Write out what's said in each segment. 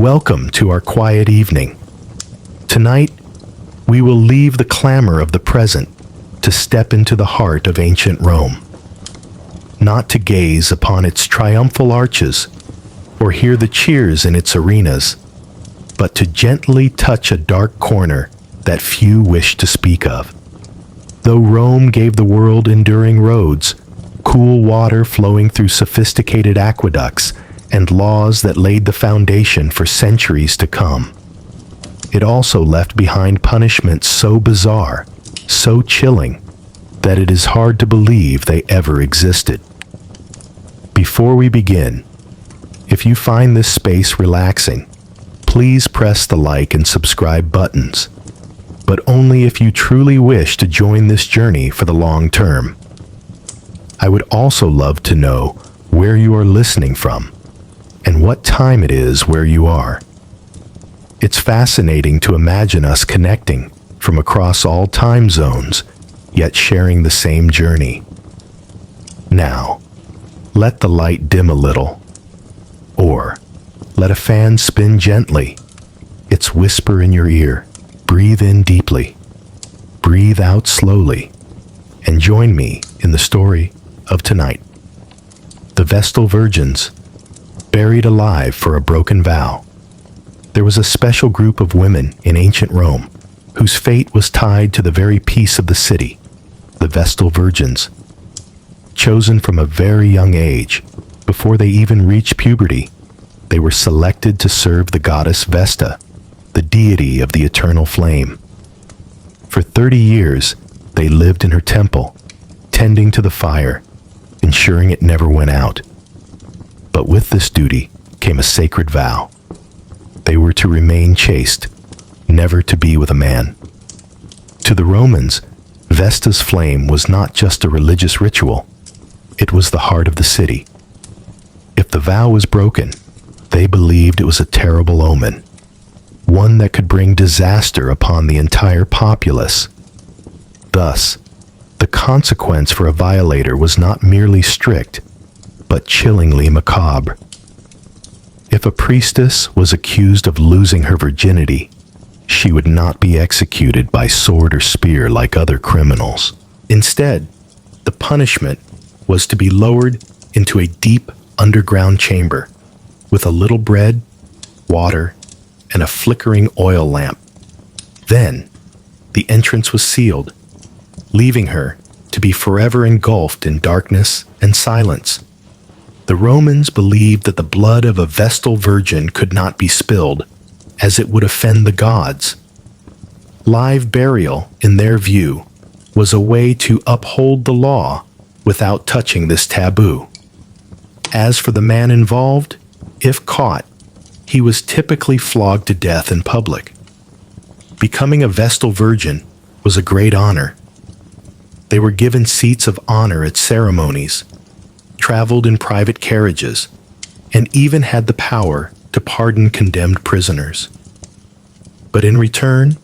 welcome to our quiet evening. Tonight, we will leave the clamor of the present to step into the heart of ancient Rome, not to gaze upon its triumphal arches or hear the cheers in its arenas, but to gently touch a dark corner that few wish to speak of. Though Rome gave the world enduring roads, cool water flowing through sophisticated aqueducts, and laws that laid the foundation for centuries to come, it also left behind punishments so bizarre, so chilling, that it is hard to believe they ever existed. Before we begin, if you find this space relaxing, please press the like and subscribe buttons, but only if you truly wish to join this journey for the long term. I would also love to know where you are listening from and what time it is where you are. It's fascinating to imagine us connecting from across all time zones, yet sharing the same journey. Now, let the light dim a little, or let a fan spin gently. It's whisper in your ear. Breathe in deeply, breathe out slowly, and join me in the story of tonight. The Vestal Virgins, buried alive for a broken vow. There was a special group of women in ancient Rome whose fate was tied to the very peace of the city, the Vestal Virgins. Chosen from a very young age, before they even reached puberty, they were selected to serve the goddess Vesta, the deity of the eternal flame. For 30 years, they lived in her temple, tending to the fire, ensuring it never went out. But with this duty came a sacred vow. They were to remain chaste, never to be with a man. To the Romans, Vesta's flame was not just a religious ritual, it was the heart of the city. If the vow was broken, they believed it was a terrible omen, one that could bring disaster upon the entire populace. Thus, the consequence for a violator was not merely strict, but chillingly macabre. If a priestess was accused of losing her virginity, she would not be executed by sword or spear like other criminals. Instead, the punishment was to be lowered into a deep underground chamber with a little bread, water, and a flickering oil lamp. Then, the entrance was sealed, leaving her to be forever engulfed in darkness and silence. The Romans believed that the blood of a Vestal Virgin could not be spilled, as it would offend the gods. Live burial, in their view, was a way to uphold the law without touching this taboo. As for the man involved, if caught, he was typically flogged to death in public. Becoming a Vestal Virgin was a great honor. They were given seats of honor at ceremonies, traveled in private carriages, and even had the power to pardon condemned prisoners. But in return,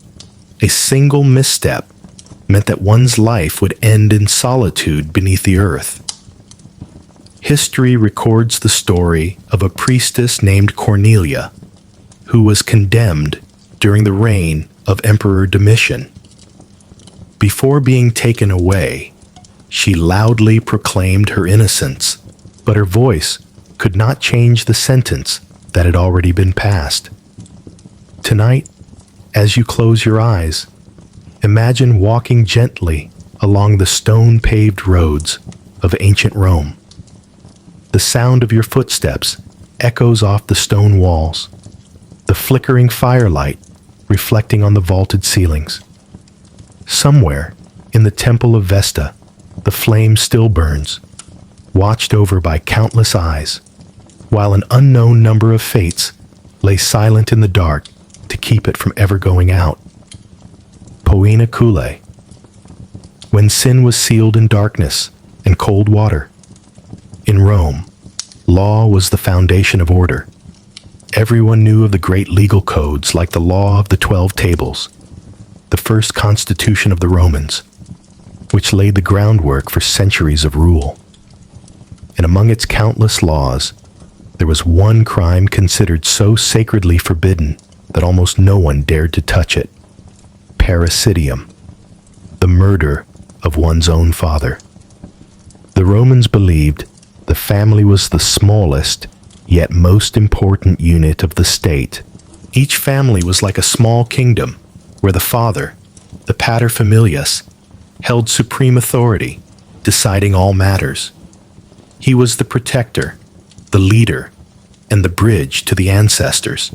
a single misstep meant that one's life would end in solitude beneath the earth. History records the story of a priestess named Cornelia, who was condemned during the reign of Emperor Domitian. Before being taken away, she loudly proclaimed her innocence, but her voice could not change the sentence that had already been passed. Tonight, as you close your eyes, imagine walking gently along the stone-paved roads of ancient Rome. The sound of your footsteps echoes off the stone walls, the flickering firelight reflecting on the vaulted ceilings. Somewhere in the temple of Vesta, the flame still burns, watched over by countless eyes, while an unknown number of fates lay silent in the dark to keep it from ever going out. Poena Culae. When sin was sealed in darkness and cold water. In Rome, law was the foundation of order. Everyone knew of the great legal codes like the Law of the 12 Tables, the first constitution of the Romans, which laid the groundwork for centuries of rule. And among its countless laws, there was one crime considered so sacredly forbidden that almost no one dared to touch it: parricidium, the murder of one's own father. The Romans believed the family was the smallest, yet most important unit of the state. Each family was like a small kingdom where the father, the paterfamilias, held supreme authority, deciding all matters. He was the protector, the leader, and the bridge to the ancestors.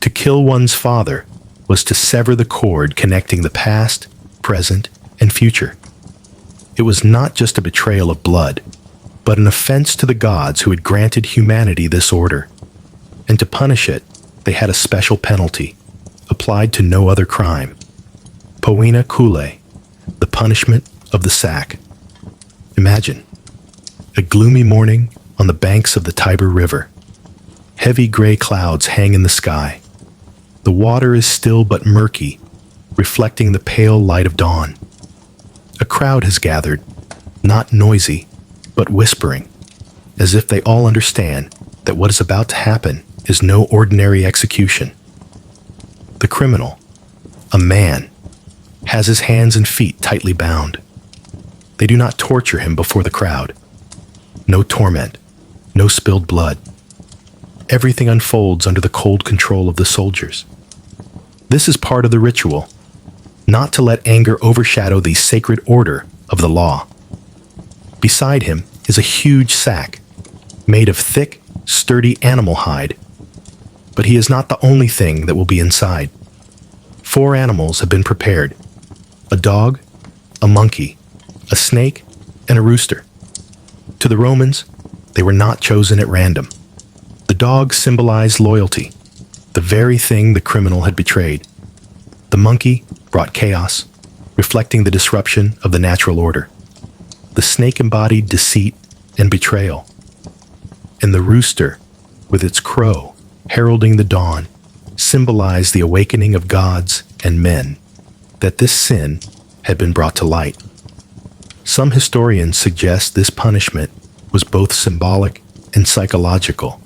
To kill one's father was to sever the cord connecting the past, present, and future. It was not just a betrayal of blood, but an offense to the gods who had granted humanity this order. And to punish it, they had a special penalty, applied to no other crime: poena culae, the punishment of the sack. Imagine a gloomy morning on the banks of the Tiber River. Heavy gray clouds hang in the sky. The water is still but murky, reflecting the pale light of dawn. A crowd has gathered, not noisy, but whispering, as if they all understand that what is about to happen is no ordinary execution. The criminal, a man, has his hands and feet tightly bound. They do not torture him before the crowd. No torment, no spilled blood. Everything unfolds under the cold control of the soldiers. This is part of the ritual, not to let anger overshadow the sacred order of the law. Beside him is a huge sack, made of thick, sturdy animal hide. But he is not the only thing that will be inside. 4 animals have been prepared: a dog, a monkey, a snake, and a rooster. To the Romans, they were not chosen at random. The dog symbolized loyalty, the very thing the criminal had betrayed. The monkey brought chaos, reflecting the disruption of the natural order. The snake embodied deceit and betrayal. And the rooster, with its crow heralding the dawn, symbolized the awakening of gods and men, that this sin had been brought to light. Some historians suggest this punishment was both symbolic and psychological.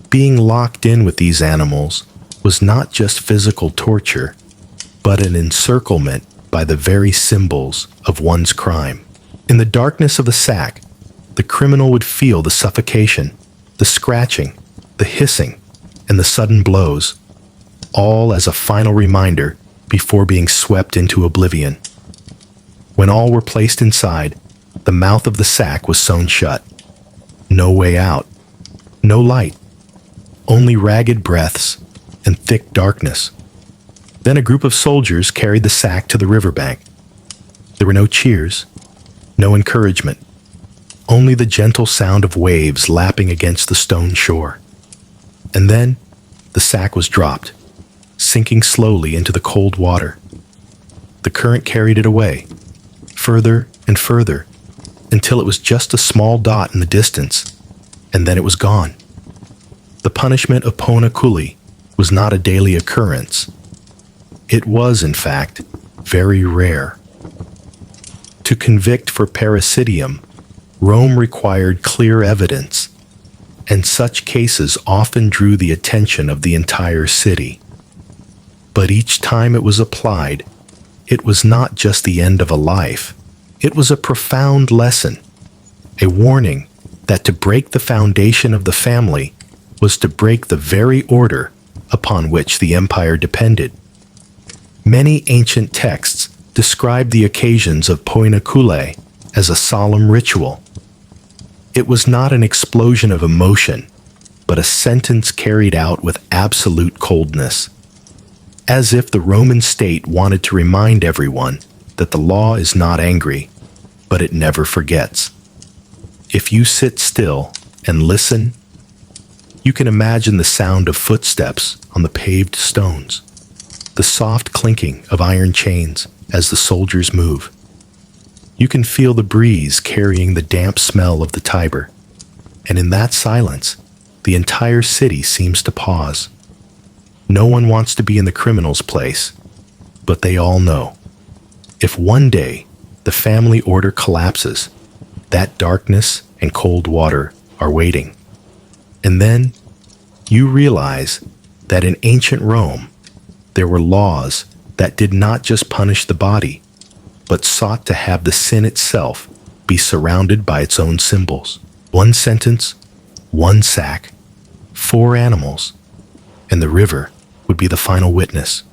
Being locked in with these animals was not just physical torture, but an encirclement by the very symbols of one's crime. In the darkness of the sack, the criminal would feel the suffocation, the scratching, the hissing, and the sudden blows, all as a final reminder before being swept into oblivion. When all were placed inside, the mouth of the sack was sewn shut. No way out, no light, only ragged breaths and thick darkness. Then a group of soldiers carried the sack to the riverbank. There were no cheers, no encouragement, only the gentle sound of waves lapping against the stone shore. And then the sack was dropped, sinking slowly into the cold water. The current carried it away, further and further, until it was just a small dot in the distance, and then it was gone. The punishment of poena culae was not a daily occurrence. It was, in fact, very rare. To convict for parricidium, Rome required clear evidence, and such cases often drew the attention of the entire city. But each time it was applied, it was not just the end of a life. It was a profound lesson, a warning that to break the foundation of the family was to break the very order upon which the empire depended. Many ancient texts describe the occasions of poena culae as a solemn ritual. It was not an explosion of emotion, but a sentence carried out with absolute coldness, as if the Roman state wanted to remind everyone that the law is not angry, but it never forgets. If you sit still and listen, you can imagine the sound of footsteps on the paved stones, the soft clinking of iron chains as the soldiers move. You can feel the breeze carrying the damp smell of the Tiber, and in that silence, the entire city seems to pause. No one wants to be in the criminal's place, but they all know, if one day the family order collapses, that darkness and cold water are waiting. And then you realize that in ancient Rome, there were laws that did not just punish the body, but sought to have the sin itself be surrounded by its own symbols. One sentence, one sack, 4 animals, and the river would be the final witness.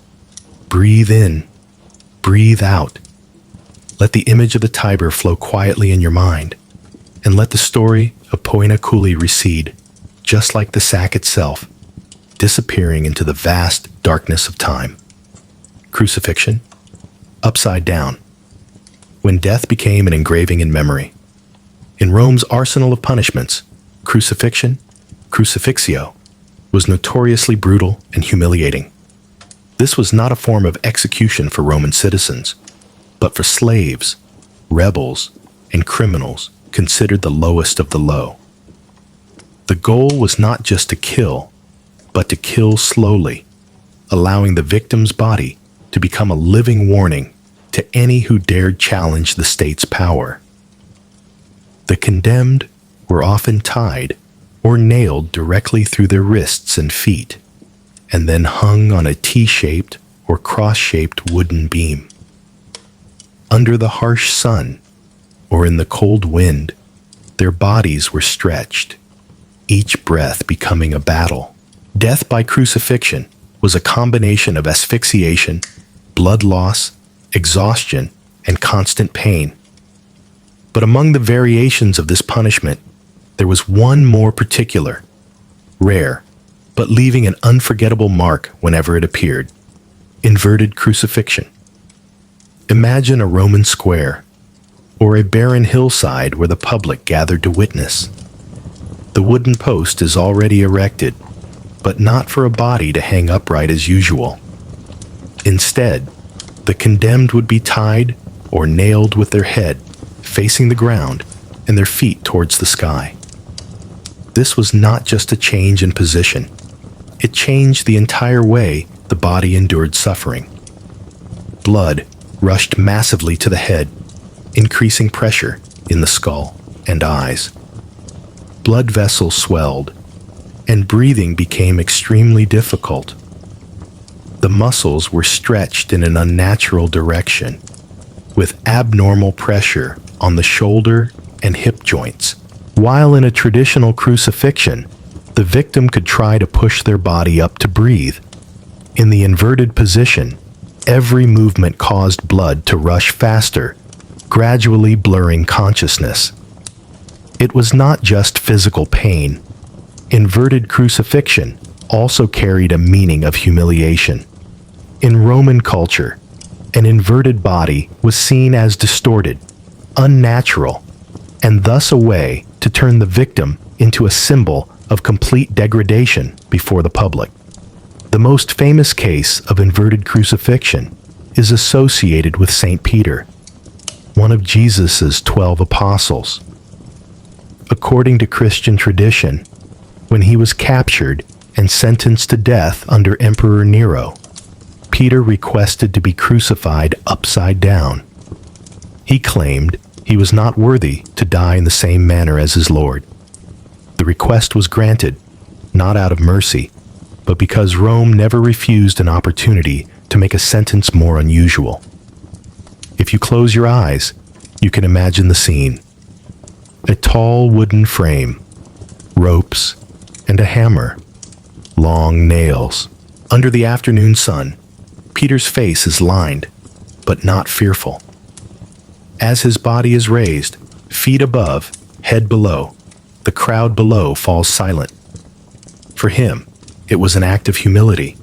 Breathe in, breathe out. Let the image of the Tiber flow quietly in your mind, and let the story of Poena Coeli recede, just like the sack itself, disappearing into the vast darkness of time. Crucifixion, upside down. When death became an engraving in memory. In Rome's arsenal of punishments, crucifixion, crucifixio, was notoriously brutal and humiliating. This was not a form of execution for Roman citizens, but for slaves, rebels, and criminals considered the lowest of the low. The goal was not just to kill, but to kill slowly, allowing the victim's body to become a living warning to any who dared challenge the state's power. The condemned were often tied or nailed directly through their wrists and feet, and then hung on a T-shaped or cross-shaped wooden beam. Under the harsh sun, or in the cold wind, their bodies were stretched, each breath becoming a battle. Death by crucifixion was a combination of asphyxiation, blood loss, exhaustion, and constant pain. But among the variations of this punishment, there was one more particular, rare, but leaving an unforgettable mark whenever it appeared: inverted crucifixion. Imagine a Roman square, or a barren hillside where the public gathered to witness. The wooden post is already erected, but not for a body to hang upright as usual. Instead, the condemned would be tied or nailed with their head facing the ground and their feet towards the sky. This was not just a change in position. It changed the entire way the body endured suffering. Blood rushed massively to the head, increasing pressure in the skull and eyes. Blood vessels swelled, and breathing became extremely difficult. The muscles were stretched in an unnatural direction, with abnormal pressure on the shoulder and hip joints. While in a traditional crucifixion, the victim could try to push their body up to breathe. In the inverted position, every movement caused blood to rush faster, gradually blurring consciousness. It was not just physical pain. Inverted crucifixion also carried a meaning of humiliation. In Roman culture, an inverted body was seen as distorted, unnatural, and thus a way to turn the victim into a symbol of complete degradation before the public. The most famous case of inverted crucifixion is associated with St. Peter, one of Jesus' 12 apostles. According to Christian tradition, when he was captured and sentenced to death under Emperor Nero, Peter requested to be crucified upside down. He claimed he was not worthy to die in the same manner as his Lord. The request was granted, not out of mercy, but because Rome never refused an opportunity to make a sentence more unusual. If you close your eyes, you can imagine the scene. A tall wooden frame, ropes, and a hammer, long nails. Under the afternoon sun, Peter's face is lined, but not fearful. As his body is raised, feet above, head below, the crowd below falls silent. For him, it was an act of humility.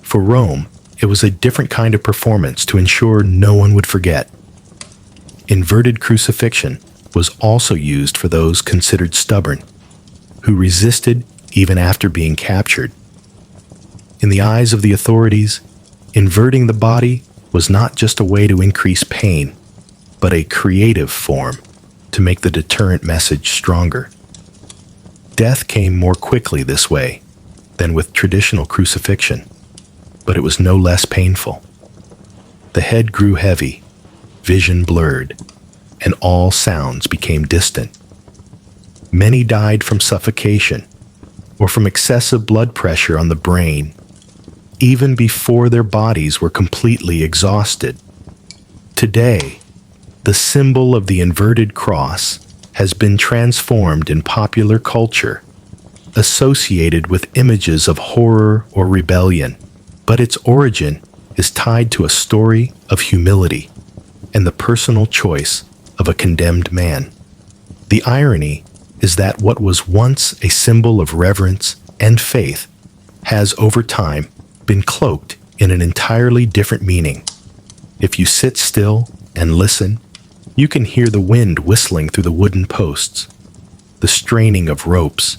For Rome, it was a different kind of performance to ensure no one would forget. Inverted crucifixion was also used for those considered stubborn, who resisted even after being captured. In the eyes of the authorities, inverting the body was not just a way to increase pain, but a creative form to make the deterrent message stronger. Death came more quickly this way than with traditional crucifixion, but it was no less painful. The head grew heavy, vision blurred, and all sounds became distant. Many died from suffocation, or from excessive blood pressure on the brain, even before their bodies were completely exhausted. Today, the symbol of the inverted cross has been transformed in popular culture, associated with images of horror or rebellion, but its origin is tied to a story of humility and the personal choice of a condemned man. The irony is that what was once a symbol of reverence and faith has, over time, been cloaked in an entirely different meaning. If you sit still and listen, you can hear the wind whistling through the wooden posts, the straining of ropes,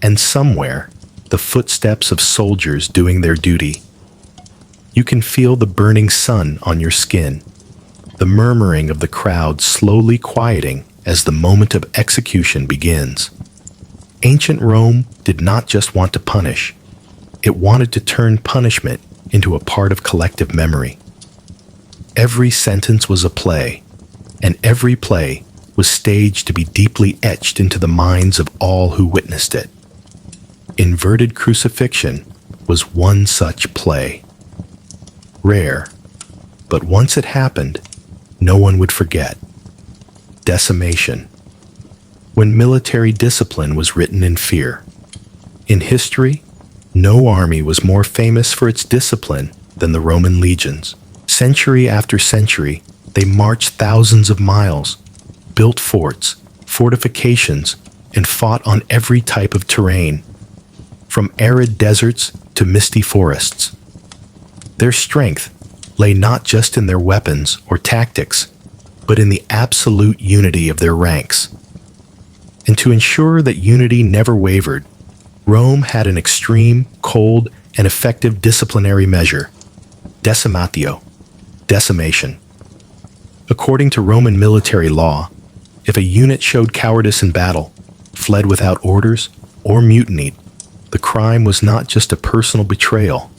and somewhere, the footsteps of soldiers doing their duty. You can feel the burning sun on your skin, the murmuring of the crowd slowly quieting as the moment of execution begins. Ancient Rome did not just want to punish, it wanted to turn punishment into a part of collective memory. Every sentence was a play, and every play was staged to be deeply etched into the minds of all who witnessed it. Inverted crucifixion was one such play. Rare, but once it happened, no one would forget. Decimation. When military discipline was written in fear. In history, no army was more famous for its discipline than the Roman legions. Century after century, they marched thousands of miles, built forts, fortifications, and fought on every type of terrain, from arid deserts to misty forests. Their strength lay not just in their weapons or tactics, but in the absolute unity of their ranks. And to ensure that unity never wavered, Rome had an extreme, cold, and effective disciplinary measure: decimatio, decimation. According to Roman military law, if a unit showed cowardice in battle, fled without orders, or mutinied, the crime was not just a personal betrayal,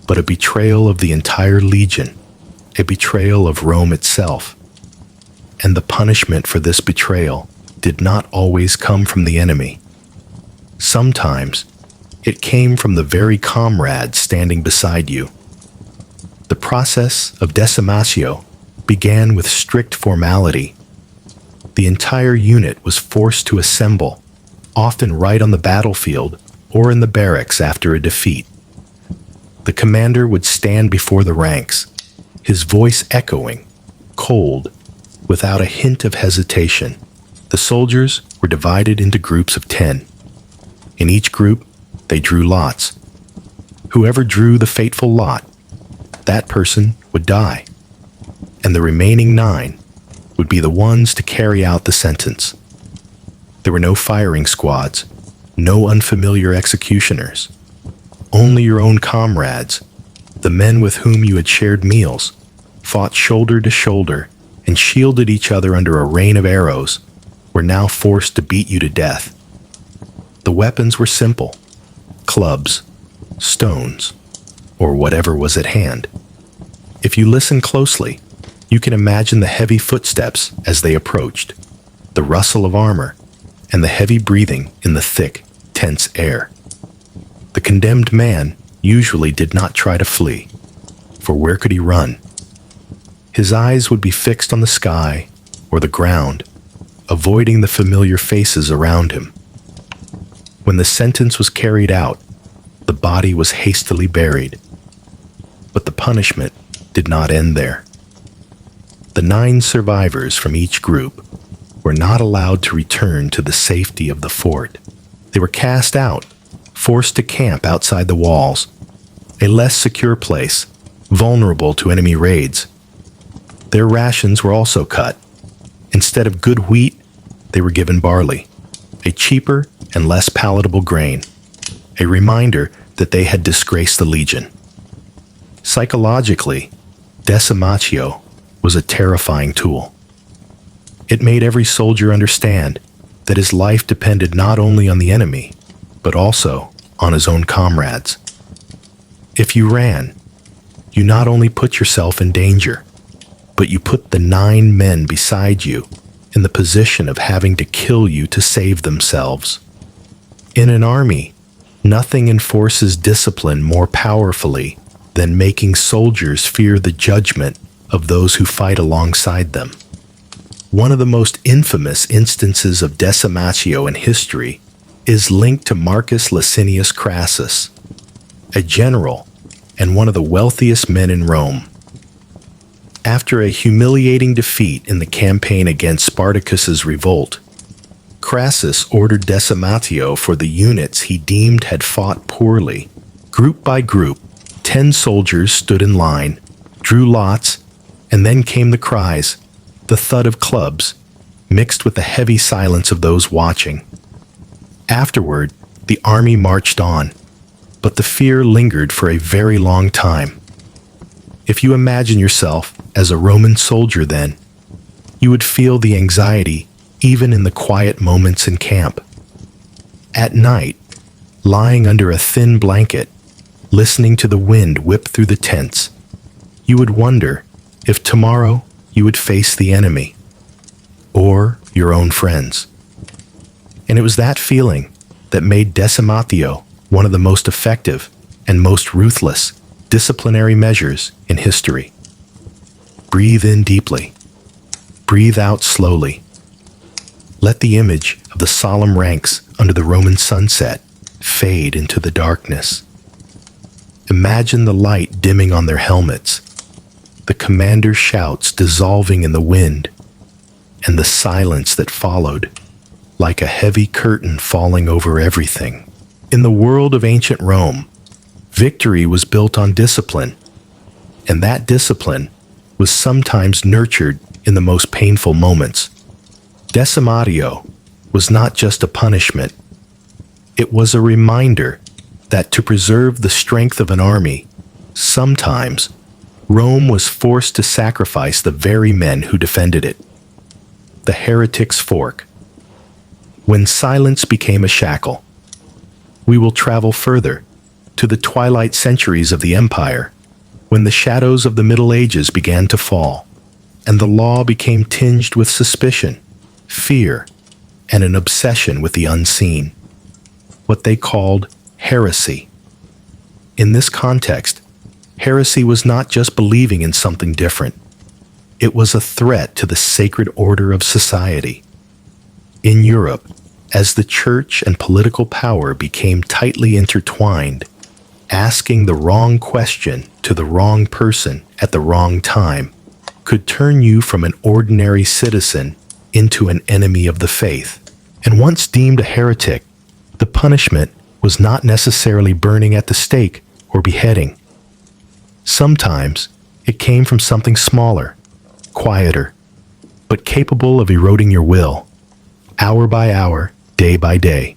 but a betrayal of the entire legion, a betrayal of Rome itself. And the punishment for this betrayal did not always come from the enemy. Sometimes, it came from the very comrades standing beside you. The process of decimatio began with strict formality. The entire unit was forced to assemble, often right on the battlefield or in the barracks after a defeat. The commander would stand before the ranks, his voice echoing, cold, without a hint of hesitation. The soldiers were divided into groups of 10. In each group, they drew lots. Whoever drew the fateful lot, that person would die, and the remaining 9 would be the ones to carry out the sentence. There were no firing squads, no unfamiliar executioners. Only your own comrades, the men with whom you had shared meals, fought shoulder to shoulder and shielded each other under a rain of arrows, were now forced to beat you to death. The weapons were simple: clubs, stones, or whatever was at hand. If you listen closely, you can imagine the heavy footsteps as they approached, the rustle of armor, and the heavy breathing in the thick, tense air. The condemned man usually did not try to flee, for where could he run? His eyes would be fixed on the sky or the ground, avoiding the familiar faces around him. When the sentence was carried out, the body was hastily buried. But the punishment did not end there. The 9 survivors from each group were not allowed to return to the safety of the fort. They were cast out, forced to camp outside the walls, a less secure place, vulnerable to enemy raids. Their rations were also cut. Instead of good wheat, they were given barley, a cheaper and less palatable grain, a reminder that they had disgraced the legion. Psychologically, decimatio was a terrifying tool. It made every soldier understand that his life depended not only on the enemy, but also on his own comrades. If you ran, you not only put yourself in danger, but you put the 9 men beside you in the position of having to kill you to save themselves. In an army, Nothing enforces discipline more powerfully than making soldiers fear the judgment of those who fight alongside them. One of the most infamous instances of Damnatio in history is linked to Marcus Licinius Crassus, a general and one of the wealthiest men in Rome. After a humiliating defeat in the campaign against Spartacus's revolt, Crassus ordered Damnatio for the units he deemed had fought poorly. Group by group, 10 soldiers stood in line, drew lots, and then came the cries, the thud of clubs, mixed with the heavy silence of those watching. Afterward, the army marched on, but the fear lingered for a very long time. If you imagine yourself as a Roman soldier then, you would feel the anxiety even in the quiet moments in camp. At night, lying under a thin blanket, listening to the wind whip through the tents, you would wonder if tomorrow you would face the enemy or your own friends. And it was that feeling that made Damnatio one of the most effective and most ruthless disciplinary measures in history. Breathe in deeply. Breathe out slowly. Let the image of the solemn ranks under the Roman sunset fade into the darkness. Imagine the light dimming on their helmets, the commander's shouts dissolving in the wind, and the silence that followed, like a heavy curtain falling over everything. In the world of ancient Rome, victory was built on discipline, and that discipline was sometimes nurtured in the most painful moments. Damnatio was not just a punishment. It was a reminder that to preserve the strength of an army, sometimes Rome was forced to sacrifice the very men who defended it. The heretic's fork. When silence became a shackle, we will travel further to the twilight centuries of the empire, when the shadows of the Middle Ages began to fall, and the law became tinged with suspicion, fear, and an obsession with the unseen, what they called heresy. In this context, heresy was not just believing in something different. It was a threat to the sacred order of society. In Europe, as the church and political power became tightly intertwined, asking the wrong question to the wrong person at the wrong time could turn you from an ordinary citizen into an enemy of the faith. And once deemed a heretic, the punishment was not necessarily burning at the stake or beheading. Sometimes it came from something smaller, quieter, but capable of eroding your will, hour by hour, day by day.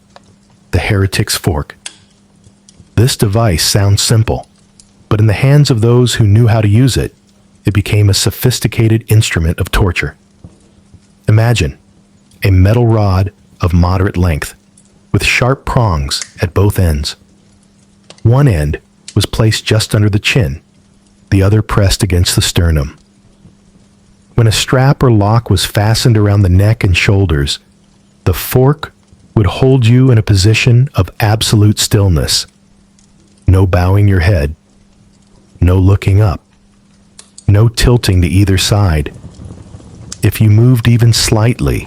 The heretic's fork. This device sounds simple, but in the hands of those who knew how to use it, it became a sophisticated instrument of torture. Imagine a metal rod of moderate length, with sharp prongs at both ends. One end was placed just under the chin, the other pressed against the sternum. When a strap or lock was fastened around the neck and shoulders, the fork would hold you in a position of absolute stillness. No bowing your head, no looking up, no tilting to either side. If you moved even slightly,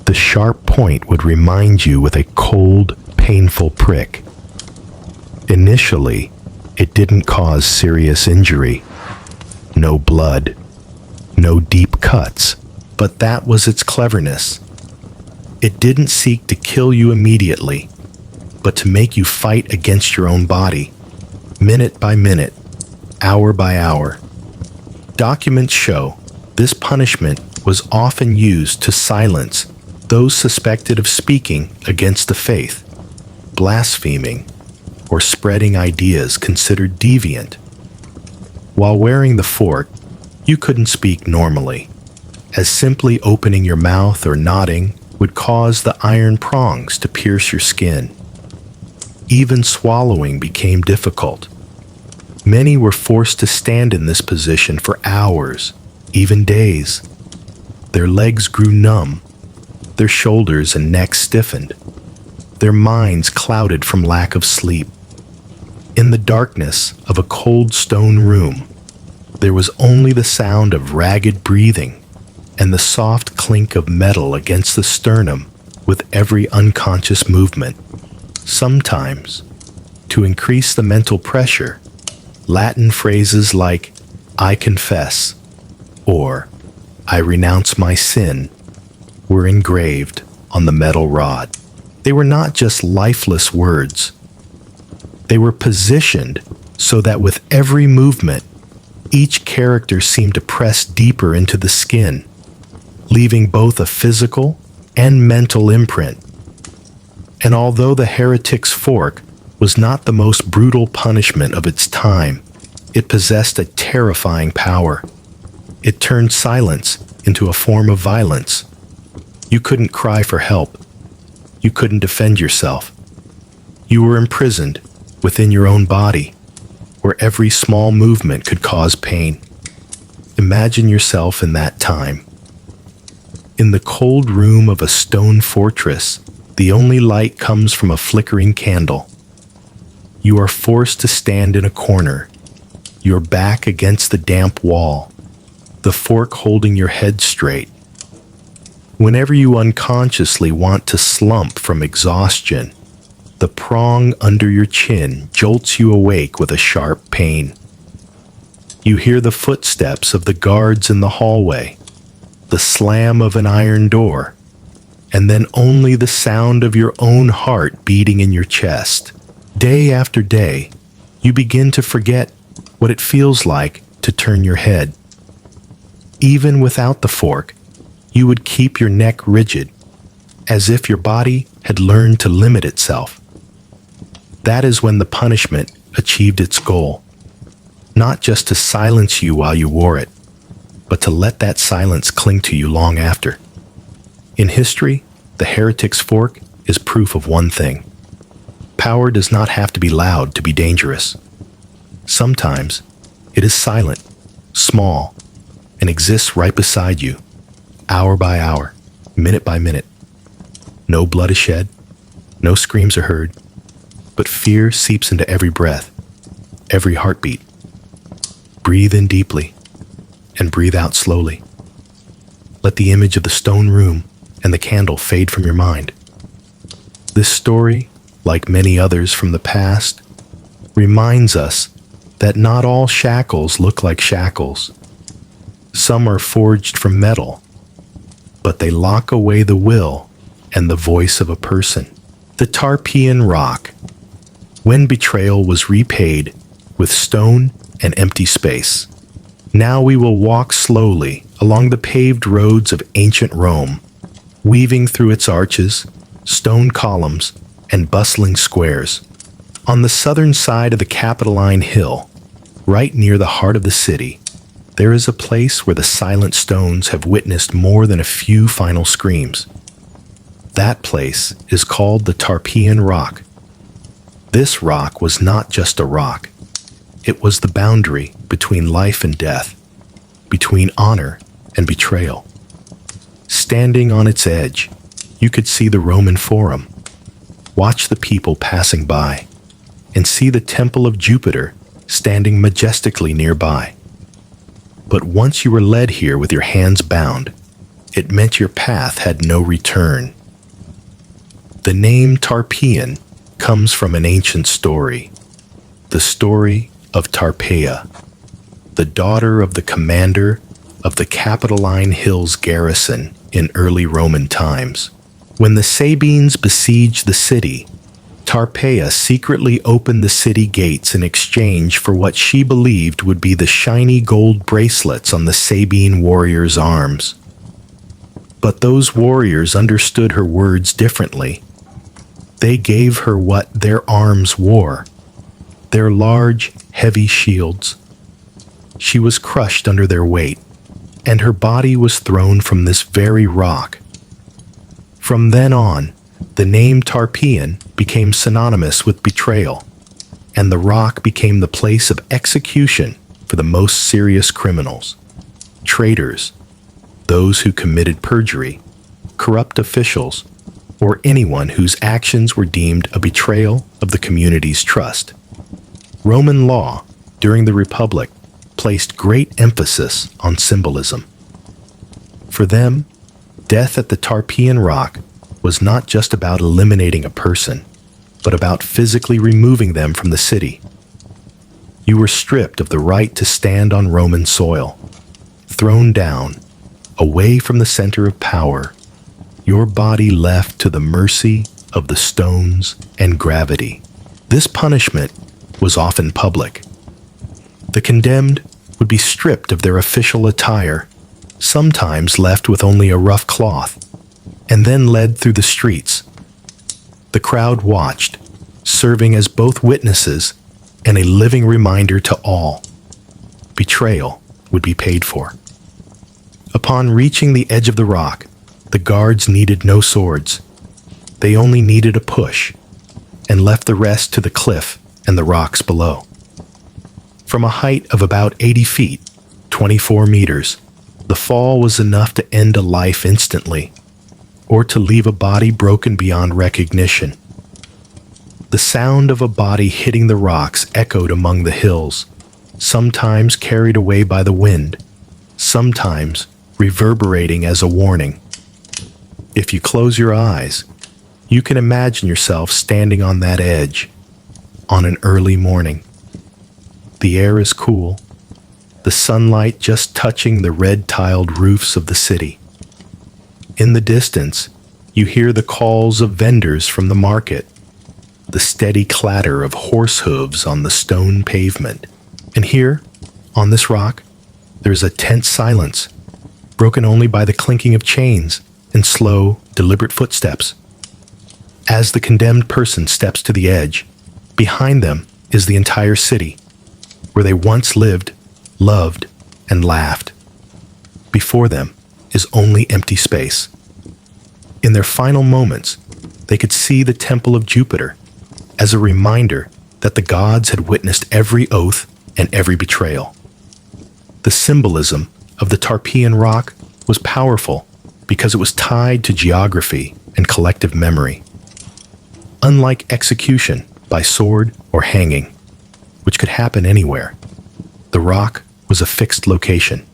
the sharp point would remind you with a cold, painful prick. Initially, it didn't cause serious injury. No blood, no deep cuts, but that was its cleverness. It didn't seek to kill you immediately, but to make you fight against your own body, minute by minute, hour by hour. Documents show this punishment was often used to silence those suspected of speaking against the faith, blaspheming, or spreading ideas considered deviant. While wearing the fork, you couldn't speak normally, as simply opening your mouth or nodding would cause the iron prongs to pierce your skin. Even swallowing became difficult. Many were forced to stand in this position for hours, even days. Their legs grew numb, their shoulders and necks stiffened. their minds clouded from lack of sleep. In the darkness of a cold stone room, there was only the sound of ragged breathing and the soft clink of metal against the sternum with every unconscious movement. Sometimes, to increase the mental pressure, Latin phrases like, "I confess," or "I renounce my sin," were engraved on the metal rod. They were not just lifeless words. They were positioned so that with every movement, each character seemed to press deeper into the skin, leaving both a physical and mental imprint. And although the heretic's fork was not the most brutal punishment of its time, it possessed a terrifying power. It turned silence into a form of violence. You couldn't cry for help. You couldn't defend yourself. You were imprisoned within your own body, where every small movement could cause pain. Imagine yourself in that time. In the cold room of a stone fortress, the only light comes from a flickering candle. You are forced to stand in a corner, your back against the damp wall, the fork holding your head straight. Whenever you unconsciously want to slump from exhaustion, the prong under your chin jolts you awake with a sharp pain. You hear the footsteps of the guards in the hallway, the slam of an iron door, and then only the sound of your own heart beating in your chest. Day after day, you begin to forget what it feels like to turn your head. Even without the fork, you would keep your neck rigid, as if your body had learned to limit itself. That is when the punishment achieved its goal, not just to silence you while you wore it, but to let that silence cling to you long after. In history, the heretic's fork is proof of one thing. Power does not have to be loud to be dangerous. Sometimes it is silent, small, and exists right beside you, hour by hour, minute by minute. No blood is shed, no screams are heard, but fear seeps into every breath, every heartbeat. Breathe in deeply and breathe out slowly. Let the image of the stone room and the candle fade from your mind. This story, like many others from the past, reminds us that not all shackles look like shackles. Some are forged from metal, but they lock away the will and the voice of a person. The Tarpeian Rock, when betrayal was repaid with stone and empty space. Now we will walk slowly along the paved roads of ancient Rome, weaving through its arches, stone columns, and bustling squares. On the southern side of the Capitoline Hill, right near the heart of the city, there is a place where the silent stones have witnessed more than a few final screams. That place is called the Tarpeian Rock. This rock was not just a rock. It was the boundary between life and death, between honor and betrayal. Standing on its edge, you could see the Roman Forum, watch the people passing by, and see the Temple of Jupiter standing majestically nearby. But once you were led here with your hands bound, it meant your path had no return. The name Tarpeian comes from an ancient story, the story of Tarpeia, the daughter of the commander of the Capitoline Hills garrison in early Roman times. When the Sabines besieged the city, Tarpeia secretly opened the city gates in exchange for what she believed would be the shiny gold bracelets on the Sabine warriors' arms. But those warriors understood her words differently. They gave her what their arms wore, their large, heavy shields. She was crushed under their weight, and her body was thrown from this very rock. From then on, the name Tarpeian became synonymous with betrayal, and the rock became the place of execution for the most serious criminals, traitors, those who committed perjury, corrupt officials, or anyone whose actions were deemed a betrayal of the community's trust. Roman law during the Republic placed great emphasis on symbolism. For them, death at the Tarpeian Rock was not just about eliminating a person, but about physically removing them from the city. You were stripped of the right to stand on Roman soil, thrown down, away from the center of power, your body left to the mercy of the stones and gravity. This punishment was often public. The condemned would be stripped of their official attire, sometimes left with only a rough cloth, and then led through the streets. The crowd watched, serving as both witnesses and a living reminder to all. Betrayal would be paid for. Upon reaching the edge of the rock, the guards needed no swords. They only needed a push, and left the rest to the cliff and the rocks below. From a height of about 80 feet, 24 meters, the fall was enough to end a life instantly, or to leave a body broken beyond recognition. The sound of a body hitting the rocks echoed among the hills, sometimes carried away by the wind, sometimes reverberating as a warning. If you close your eyes, you can imagine yourself standing on that edge on an early morning. The air is cool, the sunlight just touching the red-tiled roofs of the city. In the distance, you hear the calls of vendors from the market, the steady clatter of horse hooves on the stone pavement. And here, on this rock, there's a tense silence, broken only by the clinking of chains and slow, deliberate footsteps. As the condemned person steps to the edge, behind them is the entire city, where they once lived, loved, and laughed. Before them is only empty space. In their final moments, they could see the temple of Jupiter as a reminder that the gods had witnessed every oath and every betrayal. The symbolism of the Tarpeian Rock was powerful because it was tied to geography and collective memory. Unlike execution by sword or hanging, which could happen anywhere, the rock was a fixed location.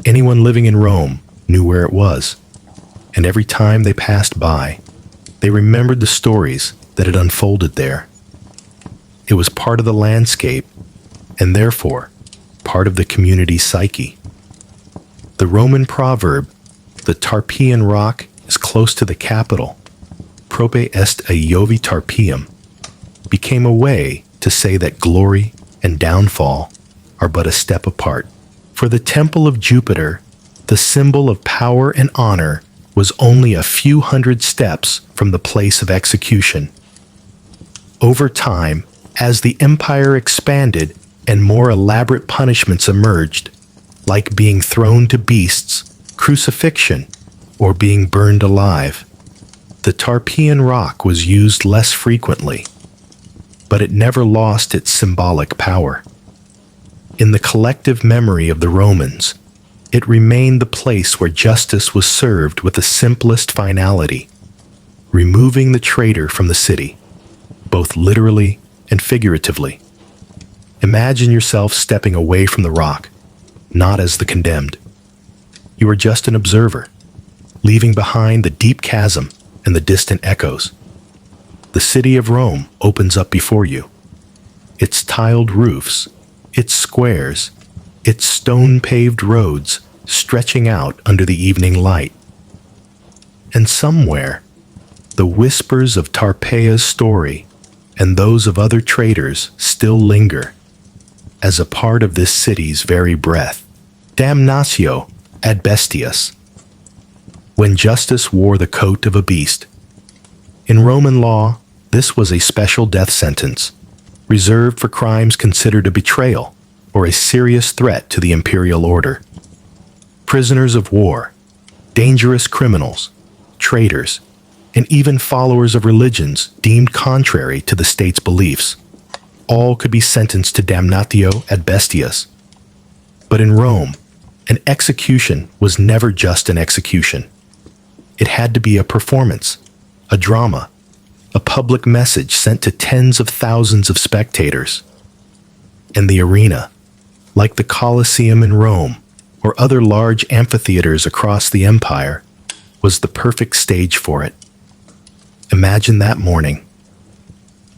Anyone living in Rome knew where it was, and every time they passed by, they remembered the stories that had unfolded there. It was part of the landscape, and therefore part of the community's psyche. The Roman proverb, "The Tarpeian Rock is close to the capital, prope est a Iovi Tarpeum," became a way to say that glory and downfall are but a step apart. For the temple of Jupiter, the symbol of power and honor was only a few hundred steps from the place of execution. Over time, as the empire expanded and more elaborate punishments emerged, like being thrown to beasts, crucifixion, or being burned alive, the Tarpeian Rock was used less frequently, but it never lost its symbolic power. In the collective memory of the Romans, it remained the place where justice was served with the simplest finality, removing the traitor from the city, both literally and figuratively. Imagine yourself stepping away from the rock, not as the condemned. You are just an observer, leaving behind the deep chasm and the distant echoes. The city of Rome opens up before you. Its tiled roofs, its squares, its stone-paved roads stretching out under the evening light. And somewhere, the whispers of Tarpeia's story and those of other traitors still linger as a part of this city's very breath. Damnatio ad bestias. When justice wore the coat of a beast. In Roman law, this was a special death sentence, reserved for crimes considered a betrayal or a serious threat to the imperial order. Prisoners of war, dangerous criminals, traitors, and even followers of religions deemed contrary to the state's beliefs, all could be sentenced to damnatio ad bestias. But in Rome, an execution was never just an execution. It had to be a performance, a drama, a public message sent to tens of thousands of spectators. And the arena, like the Colosseum in Rome or other large amphitheaters across the empire, was the perfect stage for it. Imagine that morning.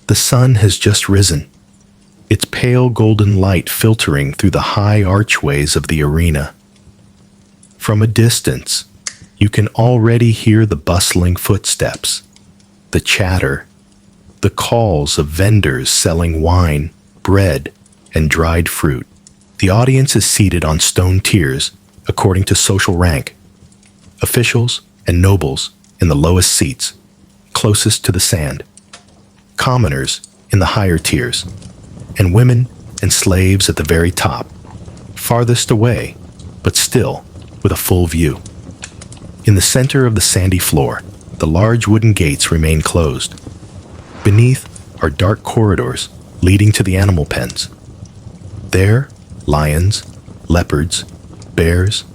The sun has just risen, its pale golden light filtering through the high archways of the arena. From a distance, you can already hear the bustling footsteps, the chatter, the calls of vendors selling wine, bread, and dried fruit. The audience is seated on stone tiers according to social rank. Officials and nobles in the lowest seats, closest to the sand. Commoners in the higher tiers, and women and slaves at the very top, farthest away, but still with a full view. In the center of the sandy floor, the large wooden gates remain closed. Beneath are dark corridors leading to the animal pens. There, lions, leopards, bears,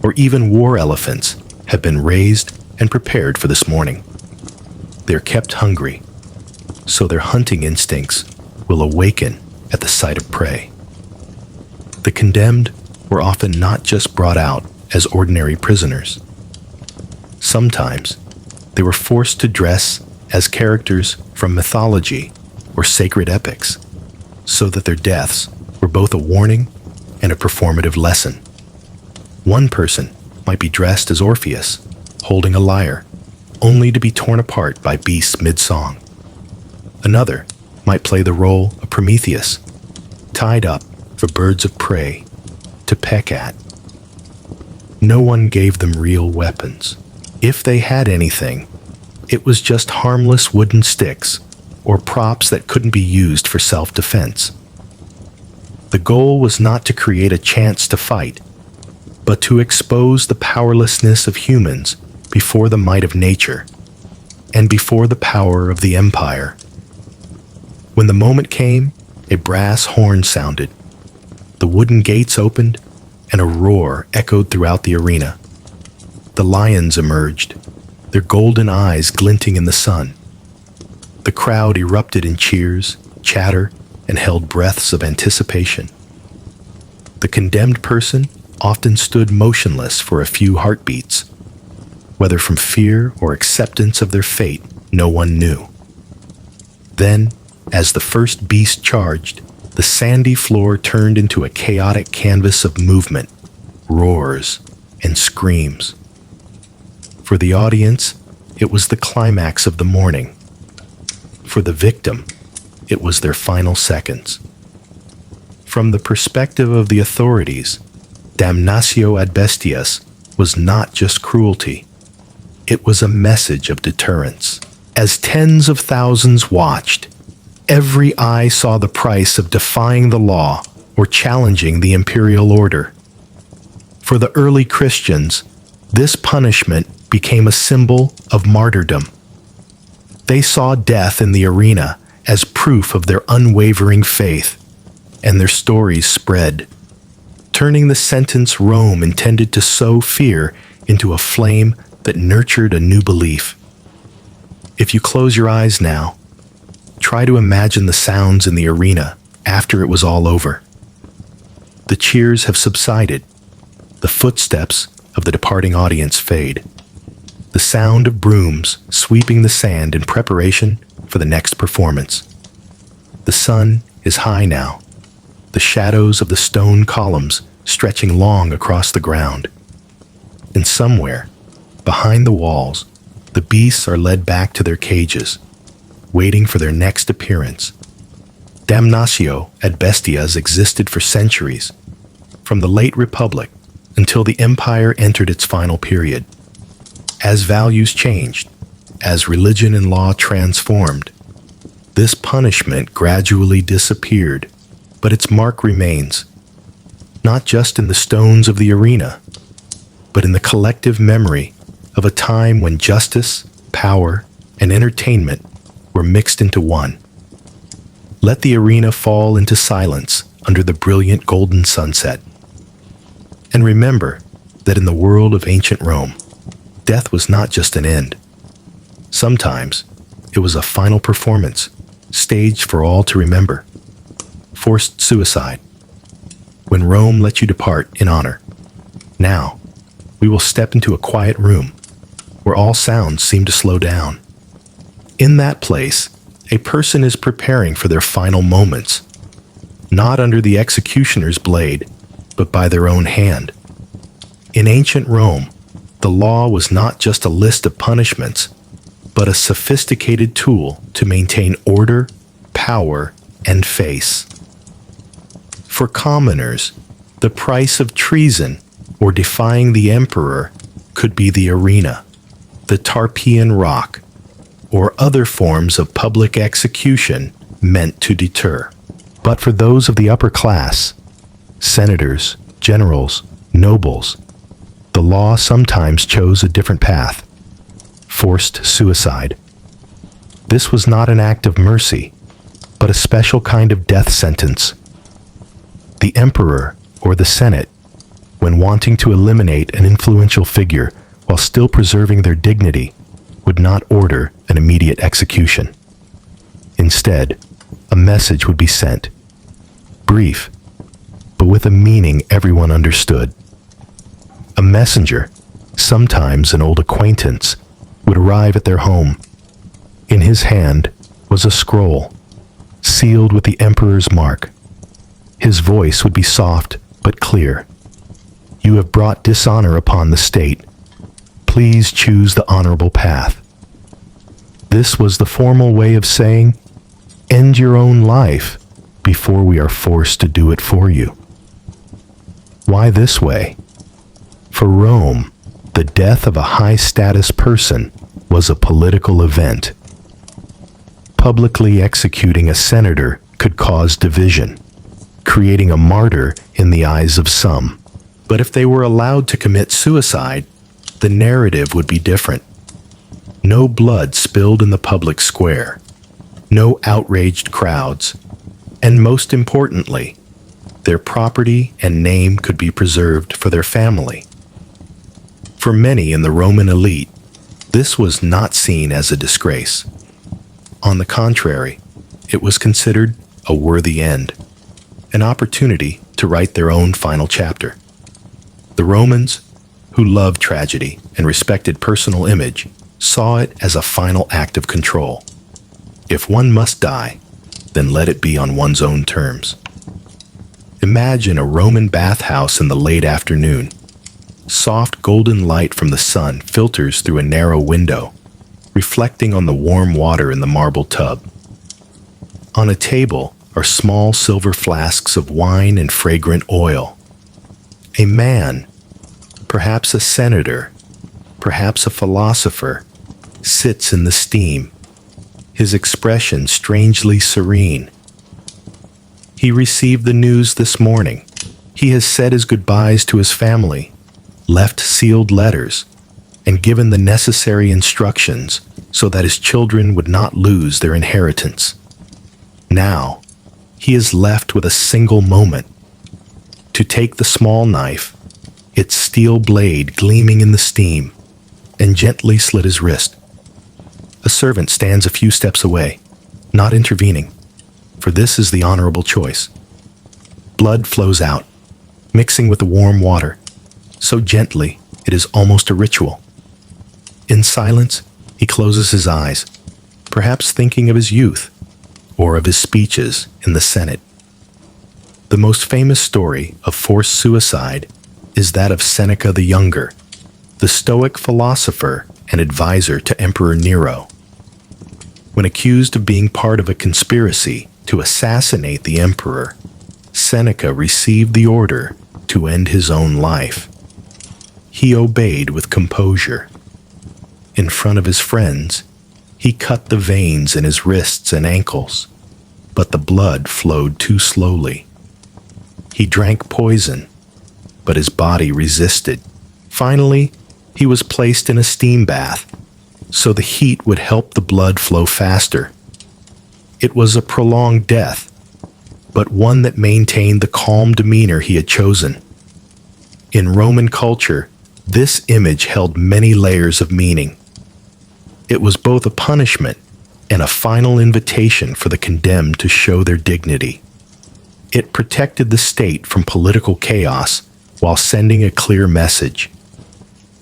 or even war elephants have been raised and prepared for this morning. They're kept hungry, so their hunting instincts will awaken at the sight of prey. The condemned were often not just brought out as ordinary prisoners. Sometimes they were forced to dress as characters from mythology or sacred epics, so that their deaths were both a warning and a performative lesson. One person might be dressed as Orpheus, holding a lyre, only to be torn apart by beasts mid-song. Another might play the role of Prometheus, tied up for birds of prey to peck at. No one gave them real weapons. If they had anything, it was just harmless wooden sticks or props that couldn't be used for self-defense. The goal was not to create a chance to fight, but to expose the powerlessness of humans before the might of nature and before the power of the empire. When the moment came, a brass horn sounded. The wooden gates opened, and a roar echoed throughout the arena. The lions emerged, their golden eyes glinting in the sun. The crowd erupted in cheers, chatter, and held breaths of anticipation. The condemned person often stood motionless for a few heartbeats. Whether from fear or acceptance of their fate, no one knew. Then, as the first beast charged, the sandy floor turned into a chaotic canvas of movement, roars, and screams. For the audience, it was the climax of the morning. For the victim, it was their final seconds. From the perspective of the authorities, damnatio ad bestias was not just cruelty. It was a message of deterrence. As tens of thousands watched, every eye saw the price of defying the law or challenging the imperial order. For the early Christians, this punishment became a symbol of martyrdom. They saw death in the arena as proof of their unwavering faith, and their stories spread, turning the sentence Rome intended to sow fear into a flame that nurtured a new belief. If you close your eyes now, try to imagine the sounds in the arena after it was all over. The cheers have subsided. The footsteps of the departing audience fade. The sound of brooms sweeping the sand in preparation for the next performance. The sun is high now, the shadows of the stone columns stretching long across the ground. And somewhere, behind the walls, the beasts are led back to their cages, waiting for their next appearance. Damnatio ad bestias existed for centuries, from the late Republic until the Empire entered its final period. As values changed, as religion and law transformed, this punishment gradually disappeared, but its mark remains, not just in the stones of the arena, but in the collective memory of a time when justice, power, and entertainment were mixed into one. Let the arena fall into silence under the brilliant golden sunset. And remember that in the world of ancient Rome, death was not just an end. Sometimes it was a final performance, staged for all to remember. Forced suicide. When Rome let you depart in honor. Now, we will step into a quiet room where all sounds seem to slow down. In that place, a person is preparing for their final moments, not under the executioner's blade, but by their own hand. In ancient Rome, the law was not just a list of punishments, but a sophisticated tool to maintain order, power, and face. For commoners, the price of treason or defying the emperor could be the arena, the Tarpeian rock, or other forms of public execution meant to deter. But for those of the upper class, senators, generals, nobles, the law sometimes chose a different path: forced suicide. This was not an act of mercy, but a special kind of death sentence. The emperor or the senate, when wanting to eliminate an influential figure while still preserving their dignity, would not order an immediate execution. Instead, a message would be sent, brief, but with a meaning everyone understood. A messenger, sometimes an old acquaintance, would arrive at their home. In his hand was a scroll, sealed with the emperor's mark. His voice would be soft but clear. "You have brought dishonor upon the state. Please choose the honorable path." This was the formal way of saying, end your own life before we are forced to do it for you. Why this way? For Rome, the death of a high-status person was a political event. Publicly executing a senator could cause division, creating a martyr in the eyes of some. But if they were allowed to commit suicide, the narrative would be different. No blood spilled in the public square, no outraged crowds, and most importantly, their property and name could be preserved for their family. For many in the Roman elite, this was not seen as a disgrace. On the contrary, it was considered a worthy end, an opportunity to write their own final chapter. The Romans, who loved tragedy and respected personal image, saw it as a final act of control. If one must die, then let it be on one's own terms. Imagine a Roman bathhouse in the late afternoon. Soft golden light from the sun filters through a narrow window, reflecting on the warm water in the marble tub. On a table are small silver flasks of wine and fragrant oil. A man, perhaps a senator, perhaps a philosopher, sits in the steam, his expression strangely serene. He received the news this morning. He has said his goodbyes to his family, left sealed letters, and given the necessary instructions so that his children would not lose their inheritance. Now, he is left with a single moment: to take the small knife, its steel blade gleaming in the steam, and gently slit his wrist. A servant stands a few steps away, not intervening, for this is the honorable choice. Blood flows out, mixing with the warm water, so gently it is almost a ritual. In silence, he closes his eyes, perhaps thinking of his youth, or of his speeches in the Senate. The most famous story of forced suicide is that of Seneca the Younger, the Stoic philosopher and advisor to Emperor Nero. When accused of being part of a conspiracy to assassinate the emperor, Seneca received the order to end his own life. He obeyed with composure. In front of his friends, he cut the veins in his wrists and ankles, but the blood flowed too slowly. He drank poison, but his body resisted. Finally, he was placed in a steam bath, so the heat would help the blood flow faster. It was a prolonged death, but one that maintained the calm demeanor he had chosen. In Roman culture, this image held many layers of meaning. It was both a punishment and a final invitation for the condemned to show their dignity. It protected the state from political chaos while sending a clear message.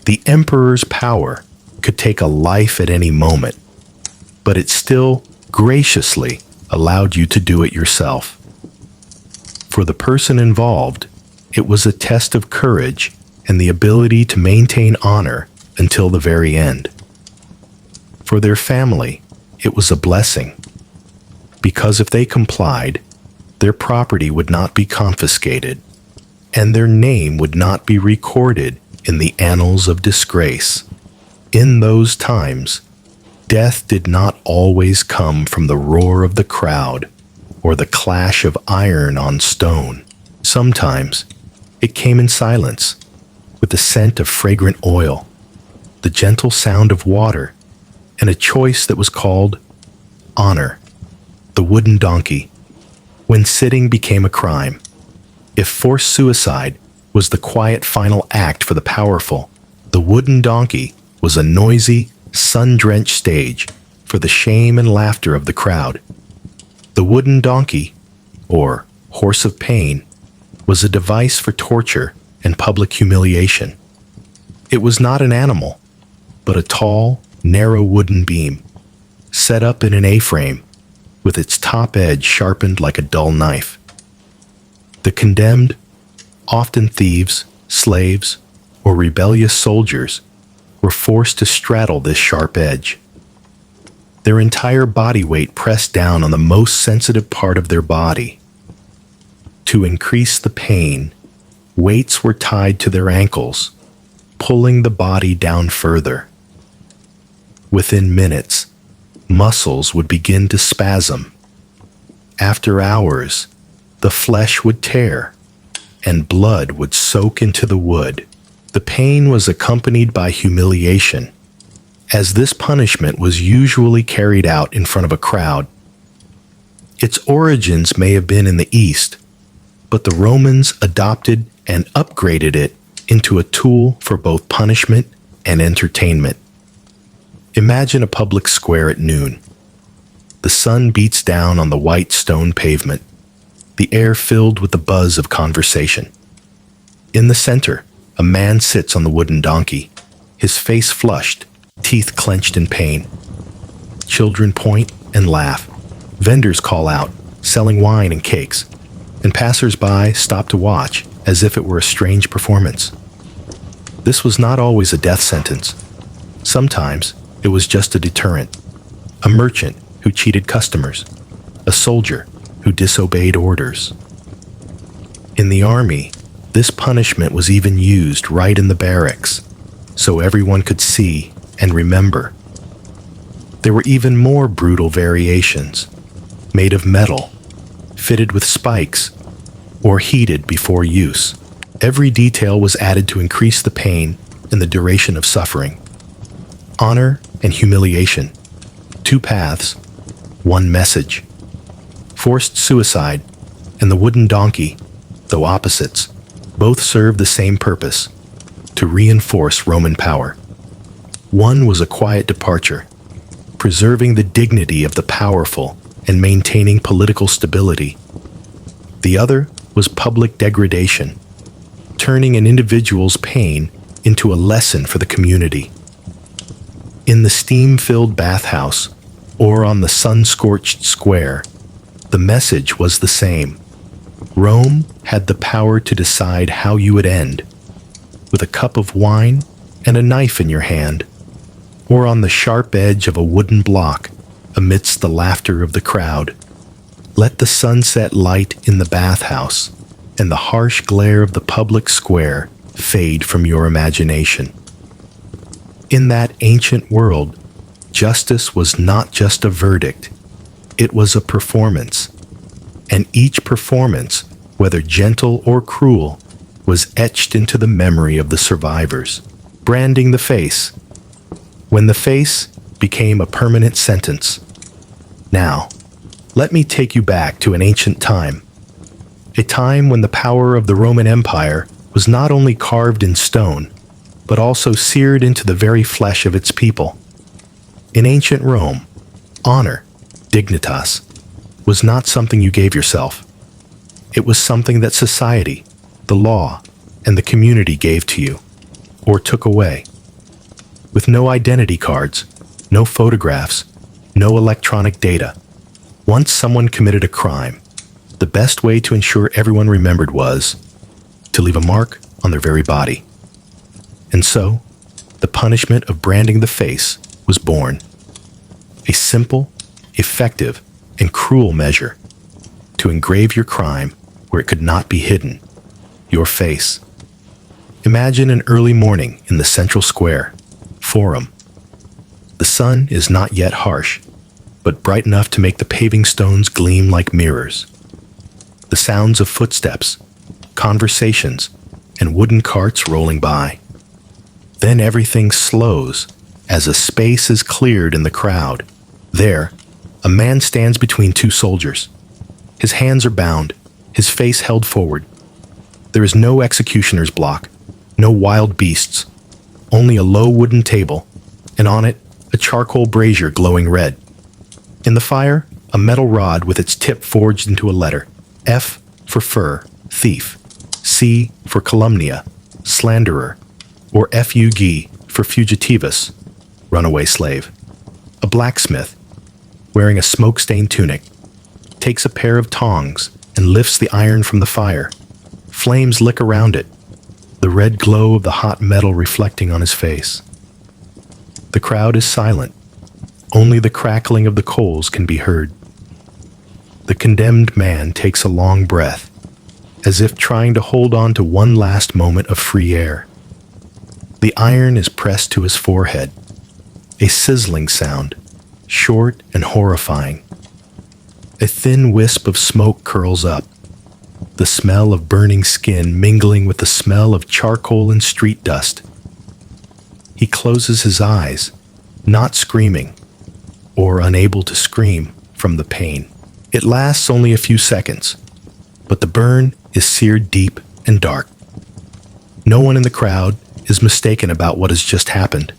The emperor's power could take a life at any moment, but it still graciously allowed you to do it yourself. For the person involved, it was a test of courage and the ability to maintain honor until the very end. For their family, it was a blessing, because if they complied, their property would not be confiscated, and their name would not be recorded in the annals of disgrace. In those times, death did not always come from the roar of the crowd or the clash of iron on stone. Sometimes, it came in silence, with the scent of fragrant oil, the gentle sound of water, and a choice that was called honor. The wooden donkey, when sitting became a crime. If forced suicide was the quiet final act for the powerful, the wooden donkey was a noisy, sun-drenched stage for the shame and laughter of the crowd. The wooden donkey, or horse of pain, was a device for torture and public humiliation. It was not an animal, but a tall, narrow wooden beam, set up in an A-frame, with its top edge sharpened like a dull knife. The condemned, often thieves, slaves, or rebellious soldiers, were forced to straddle this sharp edge. Their entire body weight pressed down on the most sensitive part of their body. To increase the pain, weights were tied to their ankles, pulling the body down further. Within minutes, muscles would begin to spasm. After hours, the flesh would tear, and blood would soak into the wood. The pain was accompanied by humiliation, as this punishment was usually carried out in front of a crowd. Its origins may have been in the East, but the Romans adopted and upgraded it into a tool for both punishment and entertainment. Imagine a public square at noon. The sun beats down on the white stone pavement, the air filled with the buzz of conversation. In the center, a man sits on the wooden donkey, his face flushed, teeth clenched in pain. Children point and laugh. Vendors call out, selling wine and cakes, and passers-by stop to watch as if it were a strange performance. This was not always a death sentence. Sometimes, it was just a deterrent. A merchant who cheated customers. A soldier who disobeyed orders. In the army, this punishment was even used right in the barracks, so everyone could see and remember. There were even more brutal variations, made of metal, fitted with spikes, or heated before use. Every detail was added to increase the pain and the duration of suffering. Honor and humiliation, two paths, one message. Forced suicide and the wooden donkey, though opposites, both served the same purpose, to reinforce Roman power. One was a quiet departure, preserving the dignity of the powerful and maintaining political stability. The other was public degradation, turning an individual's pain into a lesson for the community. In the steam-filled bathhouse or on the sun-scorched square, the message was the same. Rome had the power to decide how you would end, with a cup of wine and a knife in your hand, or on the sharp edge of a wooden block amidst the laughter of the crowd. Let the sunset light in the bathhouse and the harsh glare of the public square fade from your imagination. In that ancient world, justice was not just a verdict, it was a performance. And each performance, whether gentle or cruel, was etched into the memory of the survivors, branding the face. When the face became a permanent sentence. Now, let me take you back to an ancient time. A time when the power of the Roman Empire was not only carved in stone, but also seared into the very flesh of its people. In ancient Rome, honor, dignitas, was not something you gave yourself. It was something that society, the law, and the community gave to you, or took away. With no identity cards, no photographs, no electronic data, once someone committed a crime, the best way to ensure everyone remembered was to leave a mark on their very body. And so, the punishment of branding the face was born. A simple, effective, and cruel measure to engrave your crime where it could not be hidden, your face. Imagine an early morning in the central square, Forum. The sun is not yet harsh, but bright enough to make the paving stones gleam like mirrors. The sounds of footsteps, conversations, and wooden carts rolling by. Then everything slows as a space is cleared in the crowd. There, a man stands between two soldiers. His hands are bound, his face held forward. There is no executioner's block, no wild beasts, only a low wooden table, and on it, a charcoal brazier glowing red. In the fire, a metal rod with its tip forged into a letter, F for fur, thief, C for calumnia, slanderer, or FUG for fugitivus, runaway slave. A blacksmith, wearing a smoke-stained tunic, takes a pair of tongs and lifts the iron from the fire. Flames lick around it, the red glow of the hot metal reflecting on his face. The crowd is silent. Only the crackling of the coals can be heard. The condemned man takes a long breath, as if trying to hold on to one last moment of free air. The iron is pressed to his forehead, a sizzling sound, short and horrifying. A thin wisp of smoke curls up, the smell of burning skin mingling with the smell of charcoal and street dust. He closes his eyes, not screaming, or unable to scream from the pain. It lasts only a few seconds, but the burn is seared deep and dark. No one in the crowd is mistaken about what has just happened.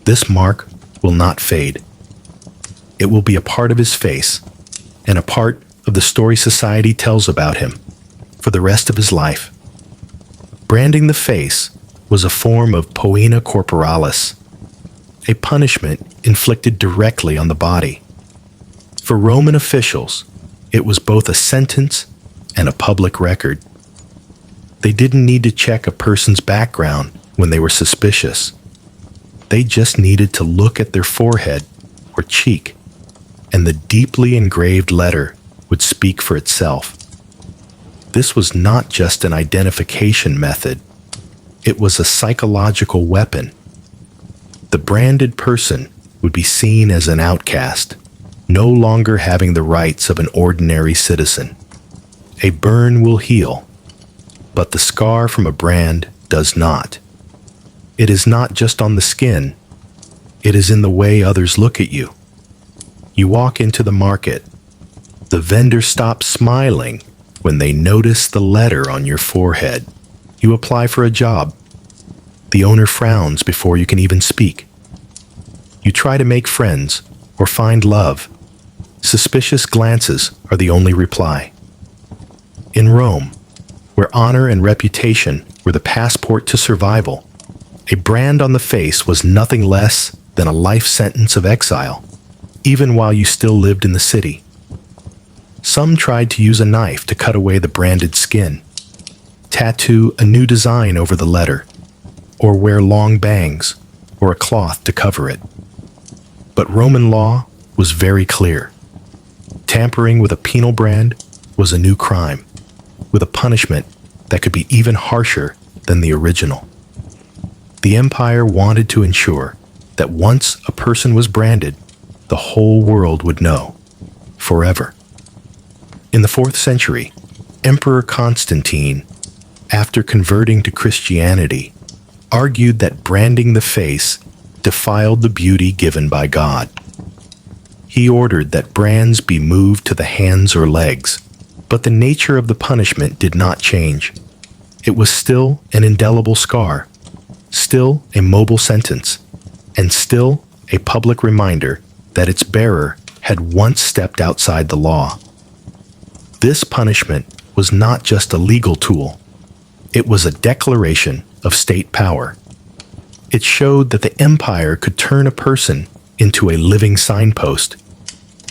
This mark will not fade. It will be a part of his face, and a part of the story society tells about him for the rest of his life. Branding the face was a form of poena corporalis, a punishment inflicted directly on the body. For Roman officials, it was both a sentence and a public record. They didn't need to check a person's background when they were suspicious. They just needed to look at their forehead or cheek, and the deeply engraved letter would speak for itself. This was not just an identification method. It was a psychological weapon. The branded person would be seen as an outcast, no longer having the rights of an ordinary citizen. A burn will heal, but the scar from a brand does not. It is not just on the skin, it is in the way others look at you. You walk into the market. The vendor stops smiling when they notice the letter on your forehead. You apply for a job. The owner frowns before you can even speak. You try to make friends or find love. Suspicious glances are the only reply. In Rome, where honor and reputation were the passport to survival, a brand on the face was nothing less than a life sentence of exile, even while you still lived in the city. Some tried to use a knife to cut away the branded skin, tattoo a new design over the letter, or wear long bangs or a cloth to cover it. But Roman law was very clear. Tampering with a penal brand was a new crime, with a punishment that could be even harsher than the original. The empire wanted to ensure that once a person was branded, the whole world would know, forever. In the 4th century, Emperor Constantine, after converting to Christianity, argued that branding the face defiled the beauty given by God. He ordered that brands be moved to the hands or legs, but the nature of the punishment did not change. It was still an indelible scar, still a mobile sentence, and still a public reminder that its bearer had once stepped outside the law. This punishment was not just a legal tool, it was a declaration of state power. It showed that the empire could turn a person into a living signpost,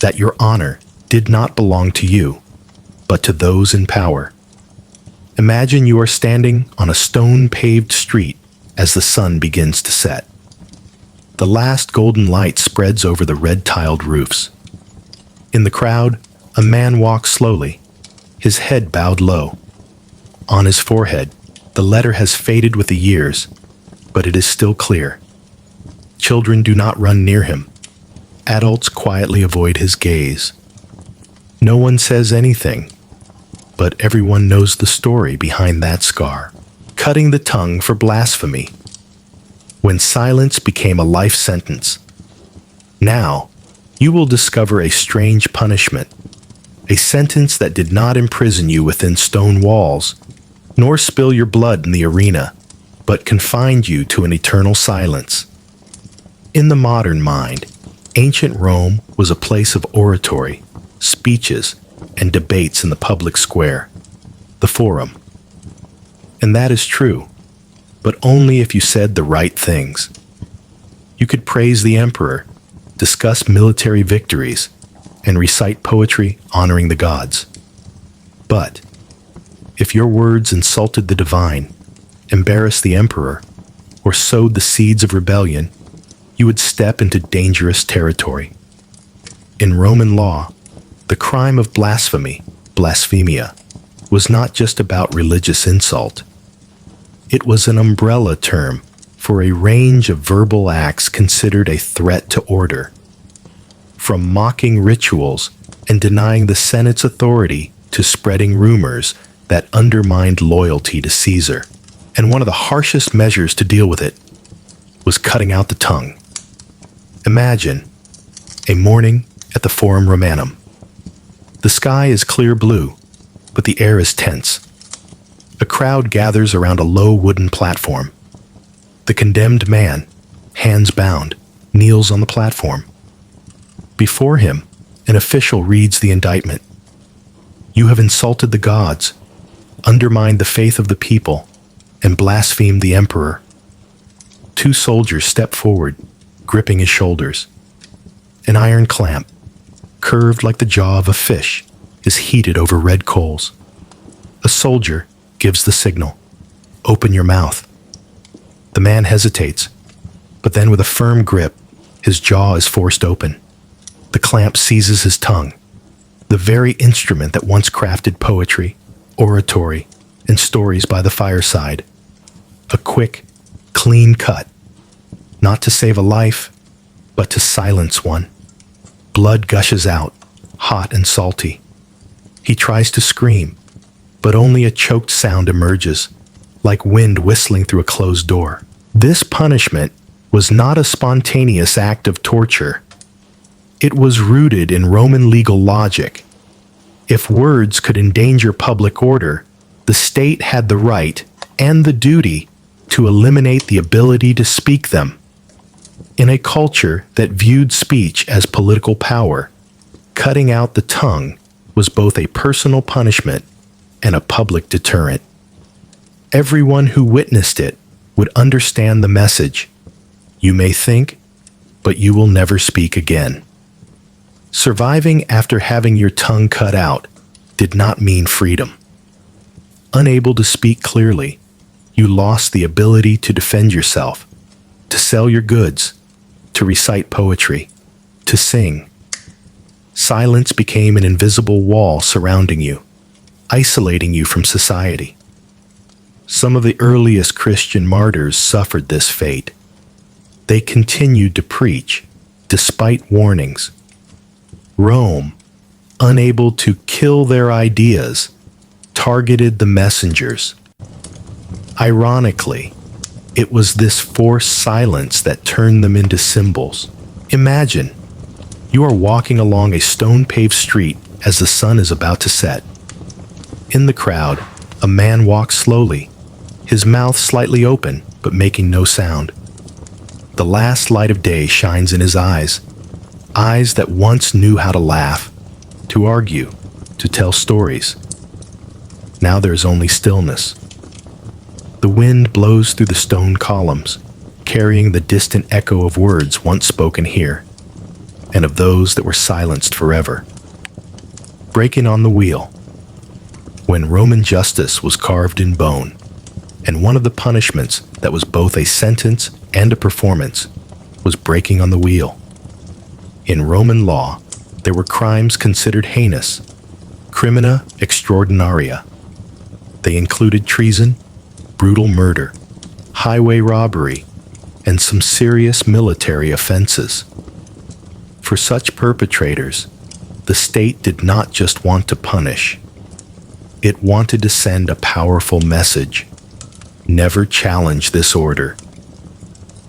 that your honor did not belong to you, but to those in power. Imagine you are standing on a stone-paved street as the sun begins to set. The last golden light spreads over the red-tiled roofs. In the crowd, a man walks slowly, his head bowed low. On his forehead, the letter has faded with the years, but it is still clear. Children do not run near him. Adults quietly avoid his gaze. No one says anything, but everyone knows the story behind that scar. Cutting the tongue for blasphemy. When silence became a life sentence. Now, you will discover a strange punishment, a sentence that did not imprison you within stone walls, nor spill your blood in the arena, but confined you to an eternal silence. In the modern mind, ancient Rome was a place of oratory, speeches, and debates in the public square, the forum. And that is true, but only if you said the right things. You could praise the emperor, discuss military victories, and recite poetry honoring the gods. But if your words insulted the divine, embarrassed the emperor, or sowed the seeds of rebellion, you would step into dangerous territory. In Roman law, the crime of blasphemy, blasphemia, was not just about religious insult. It was an umbrella term for a range of verbal acts considered a threat to order. From mocking rituals and denying the Senate's authority to spreading rumors that undermined loyalty to Caesar. And one of the harshest measures to deal with it was cutting out the tongue. Imagine a morning at the Forum Romanum. The sky is clear blue, but the air is tense. A crowd gathers around a low wooden platform. The condemned man, hands bound, kneels on the platform. Before him, an official reads the indictment. You have insulted the gods, undermined the faith of the people, and blasphemed the emperor. Two soldiers step forward, gripping his shoulders. An iron clamp, curved like the jaw of a fish, is heated over red coals. A soldier gives the signal. Open your mouth. The man hesitates, but then with a firm grip, his jaw is forced open. The clamp seizes his tongue, the very instrument that once crafted poetry, oratory, and stories by the fireside. A quick, clean cut, not to save a life, but to silence one. Blood gushes out, hot and salty. He tries to scream, but only a choked sound emerges, like wind whistling through a closed door. This punishment was not a spontaneous act of torture. It was rooted in Roman legal logic. If words could endanger public order, the state had the right and the duty to eliminate the ability to speak them. In a culture that viewed speech as political power, cutting out the tongue was both a personal punishment and a public deterrent. Everyone who witnessed it would understand the message. You may think, but you will never speak again. Surviving after having your tongue cut out did not mean freedom. Unable to speak clearly, you lost the ability to defend yourself, to sell your goods, to recite poetry, to sing. Silence became an invisible wall surrounding you, isolating you from society. Some of the earliest Christian martyrs suffered this fate. They continued to preach, despite warnings. Rome, unable to kill their ideas, targeted the messengers. Ironically, it was this forced silence that turned them into symbols. Imagine, you are walking along a stone-paved street as the sun is about to set. In the crowd, a man walks slowly, his mouth slightly open but making no sound. The last light of day shines in his eyes, eyes that once knew how to laugh, to argue, to tell stories. Now there is only stillness. The wind blows through the stone columns, carrying the distant echo of words once spoken here, and of those that were silenced forever. Breaking on the wheel. When Roman justice was carved in bone, and one of the punishments that was both a sentence and a performance was breaking on the wheel. In Roman law, there were crimes considered heinous, crimina extraordinaria. They included treason, brutal murder, highway robbery, and some serious military offenses. For such perpetrators, the state did not just want to punish. It wanted to send a powerful message. Never challenge this order.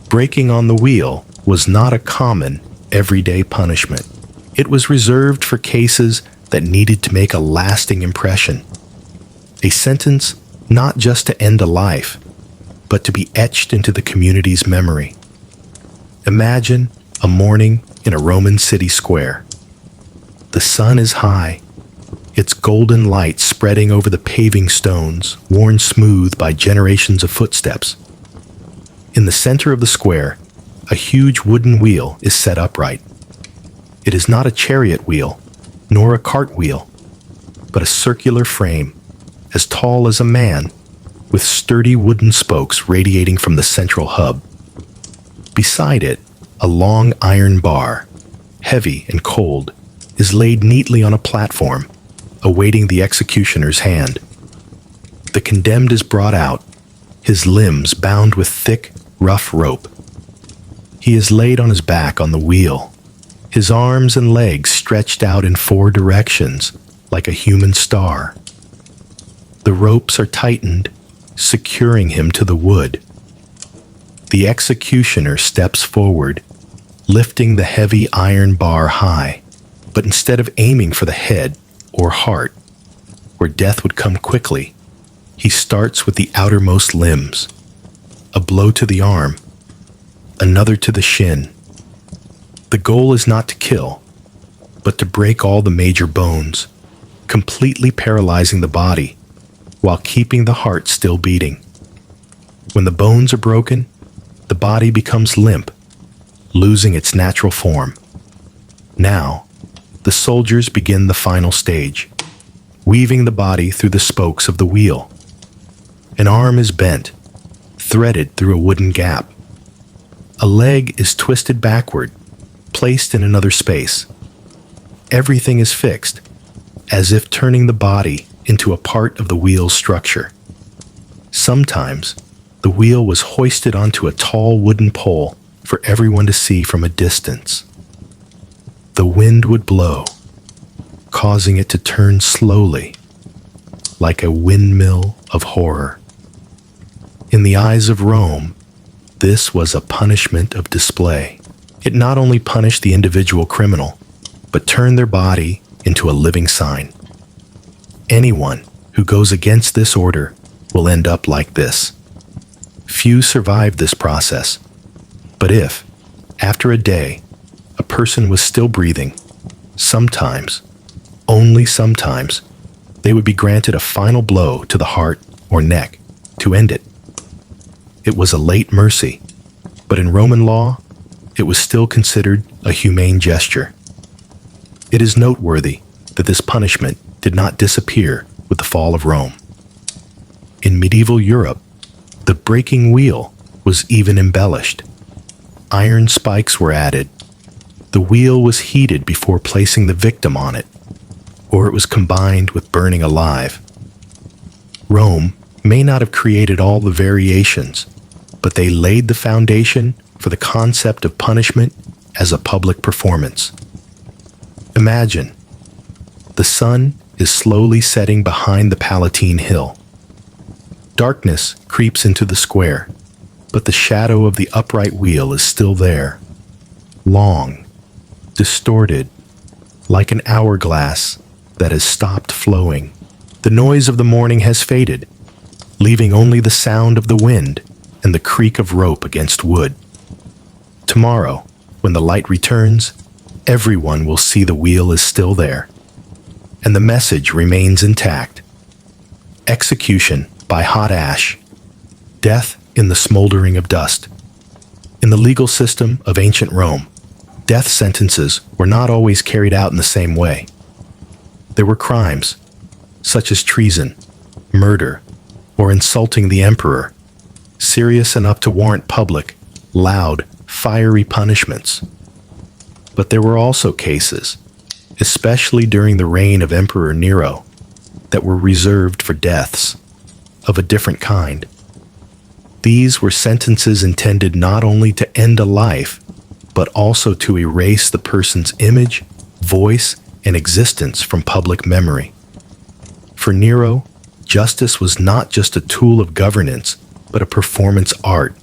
Breaking on the wheel was not a common, everyday punishment. It was reserved for cases that needed to make a lasting impression. A sentence not just to end a life, but to be etched into the community's memory. Imagine a morning in a Roman city square. The sun is high, its golden light spreading over the paving stones, worn smooth by generations of footsteps. In the center of the square, a huge wooden wheel is set upright. It is not a chariot wheel, nor a cart wheel, but a circular frame, as tall as a man, with sturdy wooden spokes radiating from the central hub. Beside it, a long iron bar, heavy and cold, is laid neatly on a platform, awaiting the executioner's hand. The condemned is brought out, his limbs bound with thick, rough rope. He is laid on his back on the wheel, his arms and legs stretched out in 4 directions, like a human star. The ropes are tightened, securing him to the wood. The executioner steps forward, lifting the heavy iron bar high, but instead of aiming for the head or heart, where death would come quickly, he starts with the outermost limbs. A blow to the arm, another to the shin. The goal is not to kill, but to break all the major bones, completely paralyzing the body, while keeping the heart still beating. When the bones are broken, the body becomes limp, losing its natural form. Now, the soldiers begin the final stage, weaving the body through the spokes of the wheel. An arm is bent, threaded through a wooden gap. A leg is twisted backward, placed in another space. Everything is fixed, as if turning the body into a part of the wheel's structure. Sometimes, the wheel was hoisted onto a tall wooden pole for everyone to see from a distance. The wind would blow, causing it to turn slowly, like a windmill of horror. In the eyes of Rome, this was a punishment of display. It not only punished the individual criminal, but turned their body into a living sign. Anyone who goes against this order will end up like this. Few survive this process, but if, after a day, a person was still breathing, sometimes, only sometimes, they would be granted a final blow to the heart or neck to end it. It was a late mercy, but in Roman law, it was still considered a humane gesture. It is noteworthy that this punishment did not disappear with the fall of Rome. In medieval Europe, the breaking wheel was even embellished. Iron spikes were added. The wheel was heated before placing the victim on it, or it was combined with burning alive. Rome may not have created all the variations, but they laid the foundation for the concept of punishment as a public performance. Imagine, the sun is slowly setting behind the Palatine Hill. Darkness creeps into the square, but the shadow of the upright wheel is still there, long, distorted, like an hourglass that has stopped flowing. The noise of the morning has faded, leaving only the sound of the wind and the creak of rope against wood. Tomorrow, when the light returns, everyone will see the wheel is still there, and the message remains intact. Execution by hot ash. Death in the smoldering of dust. In the legal system of ancient Rome, death sentences were not always carried out in the same way. There were crimes, such as treason, murder, or insulting the emperor, serious enough to warrant public, loud, fiery punishments. But there were also cases, especially during the reign of Emperor Nero, that were reserved for deaths of a different kind. These were sentences intended not only to end a life, but also to erase the person's image, voice, and existence from public memory. For Nero, justice was not just a tool of governance, but a performance art,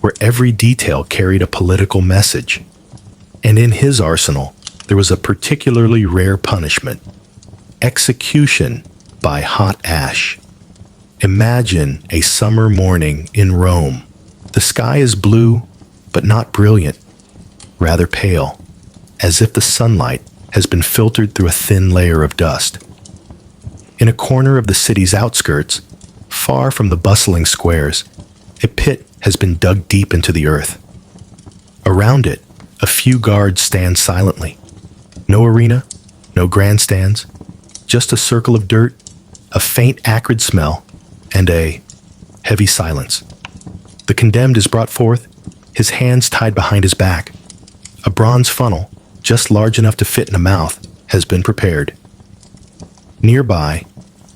where every detail carried a political message. And in his arsenal, there was a particularly rare punishment: execution by hot ash. Imagine a summer morning in Rome. The sky is blue, but not brilliant, rather pale, as if the sunlight has been filtered through a thin layer of dust. In a corner of the city's outskirts, far from the bustling squares, a pit has been dug deep into the earth. Around it, a few guards stand silently. No arena, no grandstands, just a circle of dirt, a faint acrid smell, and a heavy silence. The condemned is brought forth, his hands tied behind his back. A bronze funnel, just large enough to fit in a mouth, has been prepared. Nearby,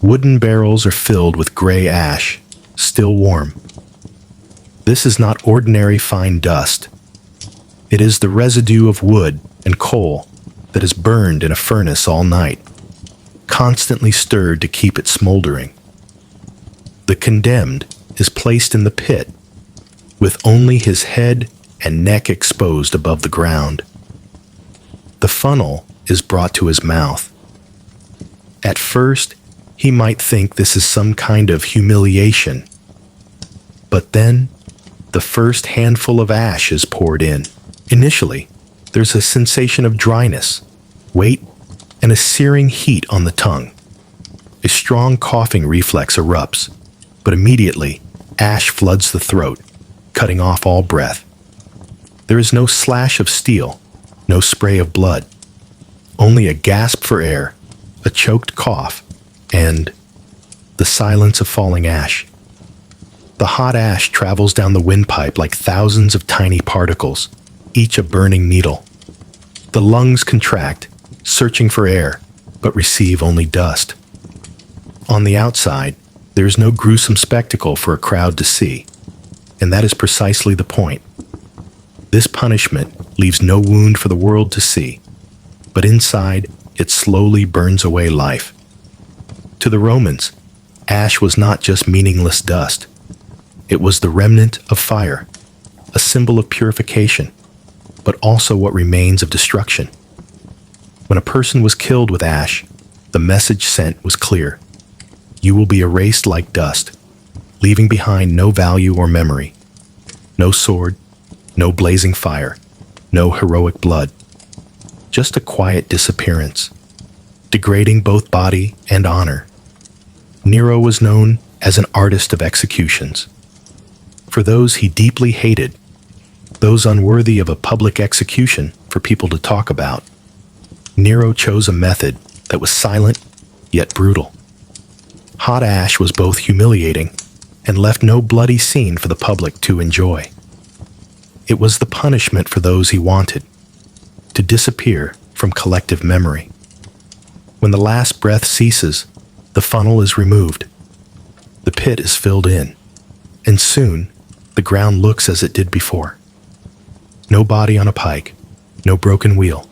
wooden barrels are filled with gray ash, still warm. This is not ordinary fine dust. It is the residue of wood and coal that is burned in a furnace all night, constantly stirred to keep it smoldering. The condemned is placed in the pit, with only his head and neck exposed above the ground. The funnel is brought to his mouth. At first, he might think this is some kind of humiliation. But then, the first handful of ash is poured in. Initially, there's a sensation of dryness, weight, and a searing heat on the tongue. A strong coughing reflex erupts, but immediately, ash floods the throat, cutting off all breath. There is no slash of steel, no spray of blood, only a gasp for air, a choked cough, and the silence of falling ash. The hot ash travels down the windpipe like thousands of tiny particles, each a burning needle. The lungs contract, searching for air, but receive only dust. On the outside, there is no gruesome spectacle for a crowd to see, and that is precisely the point. This punishment leaves no wound for the world to see, but inside it slowly burns away life. To the Romans, ash was not just meaningless dust. It was the remnant of fire, a symbol of purification, but also what remains of destruction. When a person was killed with ash, the message sent was clear. You will be erased like dust, leaving behind no value or memory. No sword, no blazing fire, no heroic blood. Just a quiet disappearance, degrading both body and honor. Nero was known as an artist of executions. For those he deeply hated, those unworthy of a public execution for people to talk about, Nero chose a method that was silent yet brutal. Hot ash was both humiliating and left no bloody scene for the public to enjoy. It was the punishment for those he wanted, to disappear from collective memory. When the last breath ceases, the funnel is removed. The pit is filled in, and soon the ground looks as it did before. No body on a pike, no broken wheel,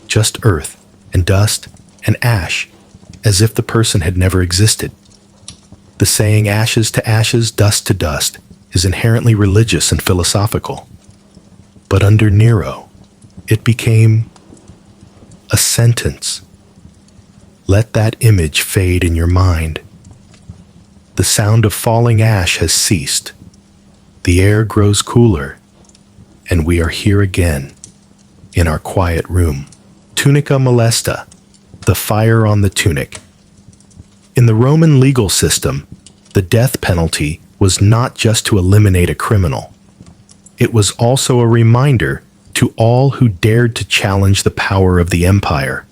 just earth and dust and ash, as if the person had never existed. The saying ashes to ashes, dust to dust is inherently religious and philosophical. But under Nero, it became a sentence. Let that image fade in your mind. The sound of falling ash has ceased. The air grows cooler, and we are here again, in our quiet room. Tunica molesta, the fire on the tunic. In the Roman legal system, the death penalty was not just to eliminate a criminal. It was also a reminder to all who dared to challenge the power of the empire.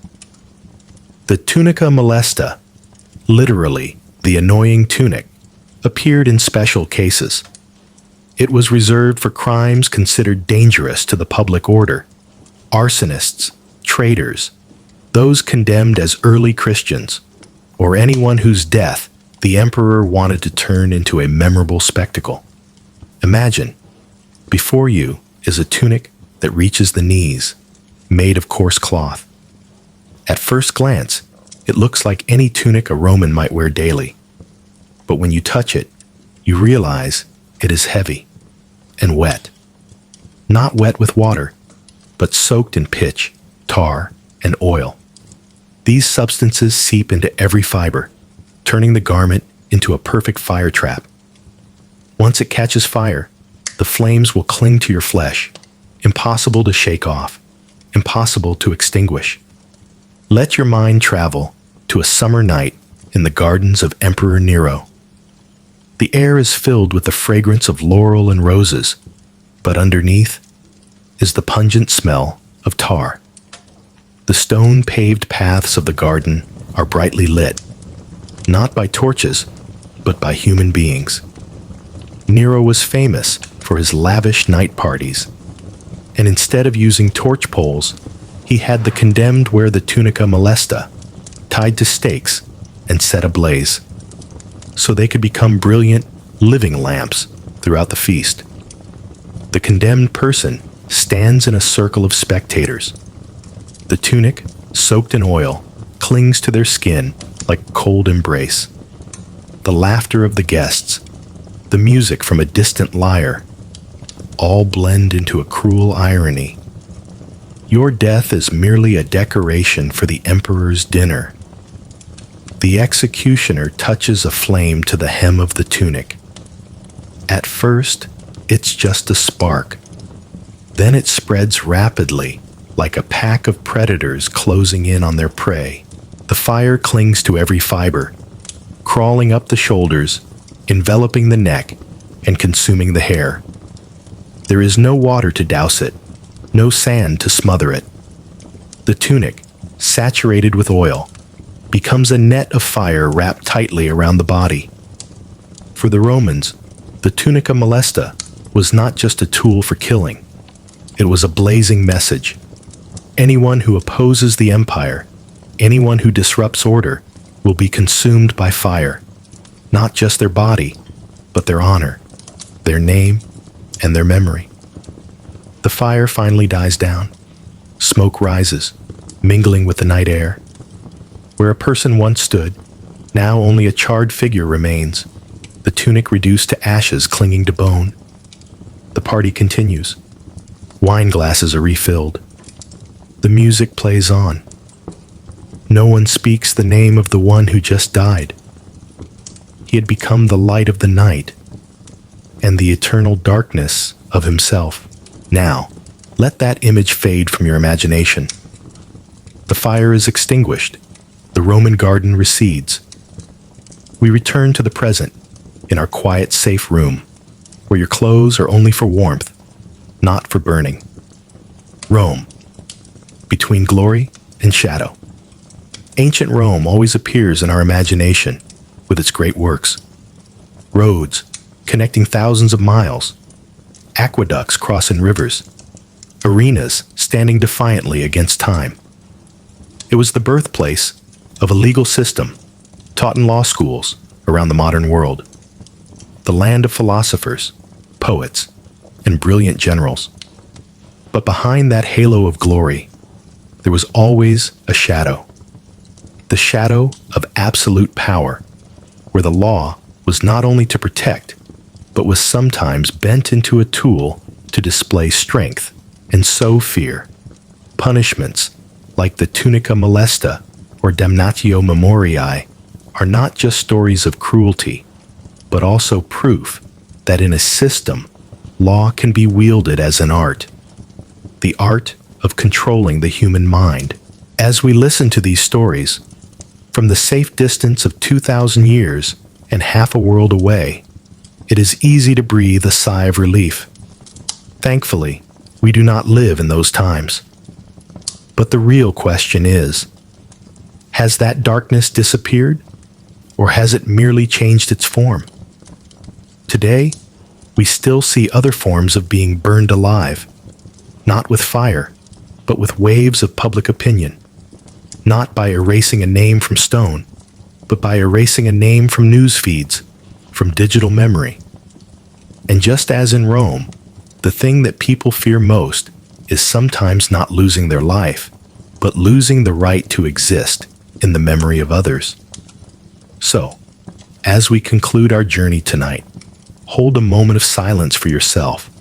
The tunica molesta, literally the annoying tunic, appeared in special cases. It was reserved for crimes considered dangerous to the public order: arsonists, traitors, those condemned as early Christians, or anyone whose death the emperor wanted to turn into a memorable spectacle. Imagine, before you is a tunic that reaches the knees, made of coarse cloth. At first glance, it looks like any tunic a Roman might wear daily. But when you touch it, you realize it is heavy and wet. Not wet with water, but soaked in pitch, tar, and oil. These substances seep into every fiber, turning the garment into a perfect fire trap. Once it catches fire, the flames will cling to your flesh, impossible to shake off, impossible to extinguish. Let your mind travel to a summer night in the gardens of Emperor Nero. The air is filled with the fragrance of laurel and roses, but underneath is the pungent smell of tar. The stone-paved paths of the garden are brightly lit, not by torches, but by human beings. Nero was famous for his lavish night parties, and instead of using torch poles, he had the condemned wear the tunica molesta, tied to stakes and set ablaze, so they could become brilliant, living lamps throughout the feast. The condemned person stands in a circle of spectators. The tunic, soaked in oil, clings to their skin like cold embrace. The laughter of the guests, the music from a distant lyre, all blend into a cruel irony. Your death is merely a decoration for the emperor's dinner. The executioner touches a flame to the hem of the tunic. At first, it's just a spark. Then it spreads rapidly, like a pack of predators closing in on their prey. The fire clings to every fiber, crawling up the shoulders, enveloping the neck, and consuming the hair. There is no water to douse it, no sand to smother it. The tunic, saturated with oil, becomes a net of fire wrapped tightly around the body. For the Romans, the tunica molesta was not just a tool for killing. It was a blazing message. Anyone who opposes the empire, anyone who disrupts order, will be consumed by fire. Not just their body, but their honor, their name, and their memory. The fire finally dies down. Smoke rises, mingling with the night air. Where a person once stood, now only a charred figure remains, the tunic reduced to ashes clinging to bone. The party continues. Wine glasses are refilled. The music plays on. No one speaks the name of the one who just died. He had become the light of the night and the eternal darkness of himself. Now, let that image fade from your imagination. The fire is extinguished. The Roman garden recedes. We return to the present, in our quiet, safe room, where your clothes are only for warmth, not for burning. Rome, between glory and shadow. Ancient Rome always appears in our imagination with its great works. Roads connecting thousands of miles, aqueducts crossing rivers, arenas standing defiantly against time. It was the birthplace of a legal system taught in law schools around the modern world, the land of philosophers, poets, and brilliant generals. But behind that halo of glory, there was always a shadow. The shadow of absolute power, where the law was not only to protect, but was sometimes bent into a tool to display strength and sow fear. Punishments, like the tunica molesta or Damnatio Memoriae, are not just stories of cruelty, but also proof that in a system law can be wielded as an art, the art of controlling the human mind. As we listen to these stories, from the safe distance of 2,000 years and half a world away, it is easy to breathe a sigh of relief. Thankfully, we do not live in those times. But the real question is, has that darkness disappeared, or has it merely changed its form? Today, we still see other forms of being burned alive, not with fire, but with waves of public opinion, not by erasing a name from stone, but by erasing a name from news feeds, from digital memory. And just as in Rome, the thing that people fear most is sometimes not losing their life, but losing the right to exist in the memory of others. So, as we conclude our journey tonight, hold a moment of silence for yourself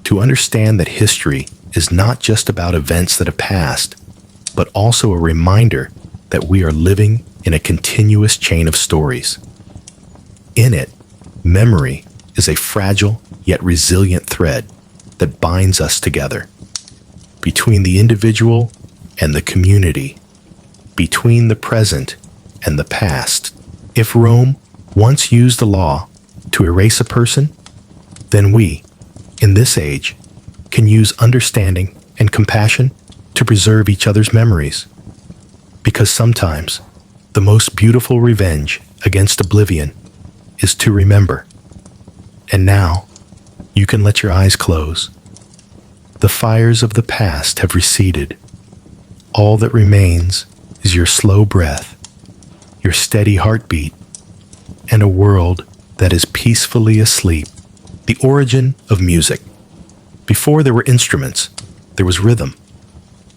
to understand that history is not just about events that have passed, but also a reminder that we are living in a continuous chain of stories. In it, memory is a fragile yet resilient thread that binds us together, between the individual and the community, between the present and the past. If Rome once used the law to erase a person, then we, in this age, can use understanding and compassion to preserve each other's memories. Because sometimes, the most beautiful revenge against oblivion is to remember. And now, you can let your eyes close. The fires of the past have receded. All that remains is your slow breath, your steady heartbeat, and a world that is peacefully asleep. The origin of music. Before there were instruments, there was rhythm.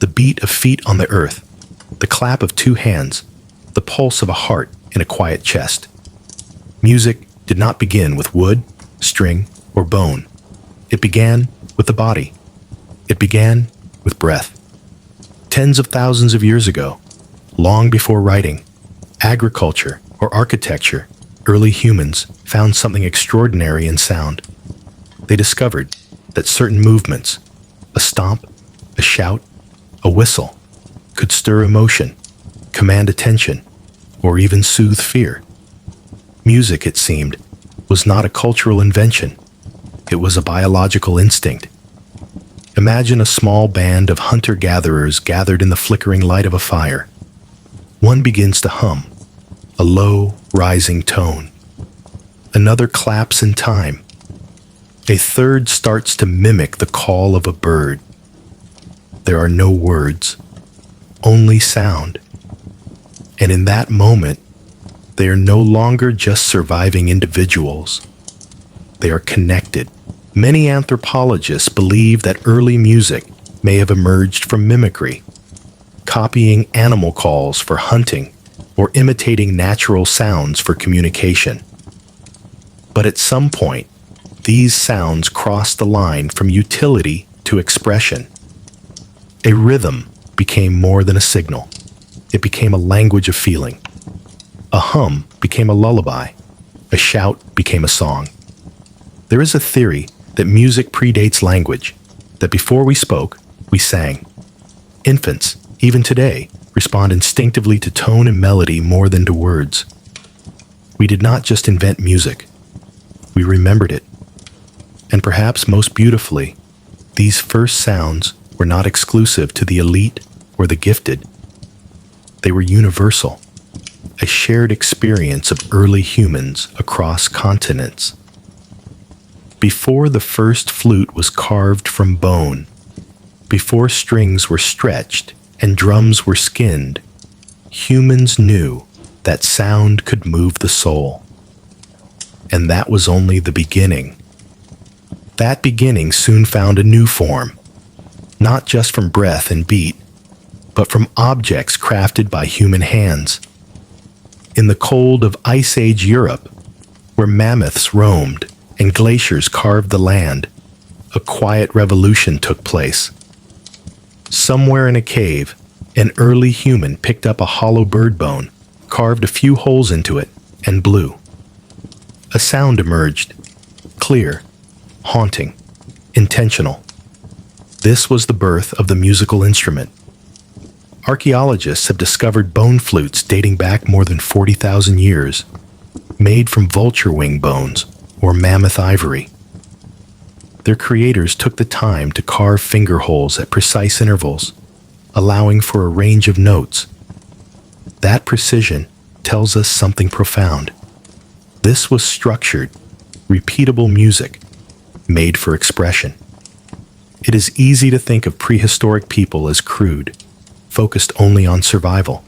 The beat of feet on the earth, the clap of two hands, the pulse of a heart in a quiet chest. Music did not begin with wood, string, or bone. It began with the body. It began with breath. Tens of thousands of years ago, long before writing, agriculture, or architecture, early humans found something extraordinary in sound. They discovered that certain movements, a stomp, a shout, a whistle, could stir emotion, command attention, or even soothe fear. Music, it seemed, was not a cultural invention. It was a biological instinct. Imagine a small band of hunter-gatherers gathered in the flickering light of a fire. One begins to hum, a low, rising tone. Another claps in time. A third starts to mimic the call of a bird. There are no words, only sound. And in that moment, they are no longer just surviving individuals. They are connected. Many anthropologists believe that early music may have emerged from mimicry, copying animal calls for hunting or imitating natural sounds for communication. But at some point, these sounds crossed the line from utility to expression. A rhythm became more than a signal. It became a language of feeling. A hum became a lullaby. A shout became a song. There is a theory that music predates language, that before we spoke, we sang. Infants, even today, respond instinctively to tone and melody more than to words. We did not just invent music. We remembered it. And perhaps most beautifully, these first sounds were not exclusive to the elite or the gifted. They were universal, a shared experience of early humans across continents. Before the first flute was carved from bone, before strings were stretched and drums were skinned, humans knew that sound could move the soul. And that was only the beginning. That beginning soon found a new form, not just from breath and beat, but from objects crafted by human hands. In the cold of Ice Age Europe, where mammoths roamed and glaciers carved the land, a quiet revolution took place. Somewhere in a cave, an early human picked up a hollow bird bone, carved a few holes into it, and blew. A sound emerged, clear, haunting, intentional. This was the birth of the musical instrument. Archaeologists have discovered bone flutes dating back more than 40,000 years, made from vulture wing bones or mammoth ivory. Their creators took the time to carve finger holes at precise intervals, allowing for a range of notes. That precision tells us something profound. This was structured, repeatable music, made for expression. It is easy to think of prehistoric people as crude, focused only on survival.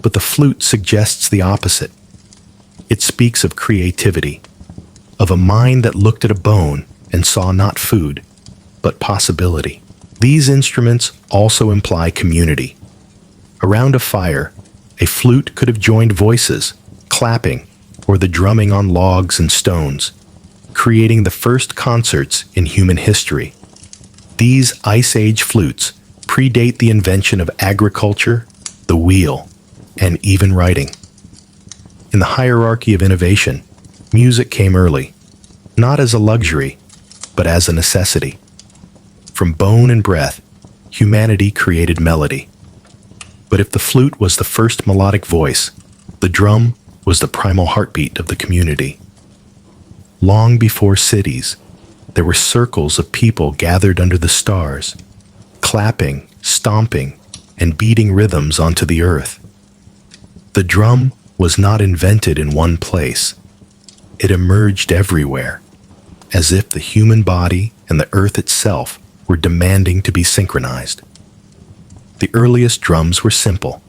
But the flute suggests the opposite. It speaks of creativity, of a mind that looked at a bone and saw not food, but possibility. These instruments also imply community. Around a fire, a flute could have joined voices, clapping, or the drumming on logs and stones, creating the first concerts in human history. These Ice Age flutes predate the invention of agriculture, the wheel, and even writing. In the hierarchy of innovation, music came early, not as a luxury, but as a necessity. From bone and breath, humanity created melody. But if the flute was the first melodic voice, the drum was the primal heartbeat of the community. Long before cities, there were circles of people gathered under the stars, clapping, stomping, and beating rhythms onto the earth. The drum was not invented in one place. It emerged everywhere, as if the human body and the earth itself were demanding to be synchronized. The earliest drums were simple,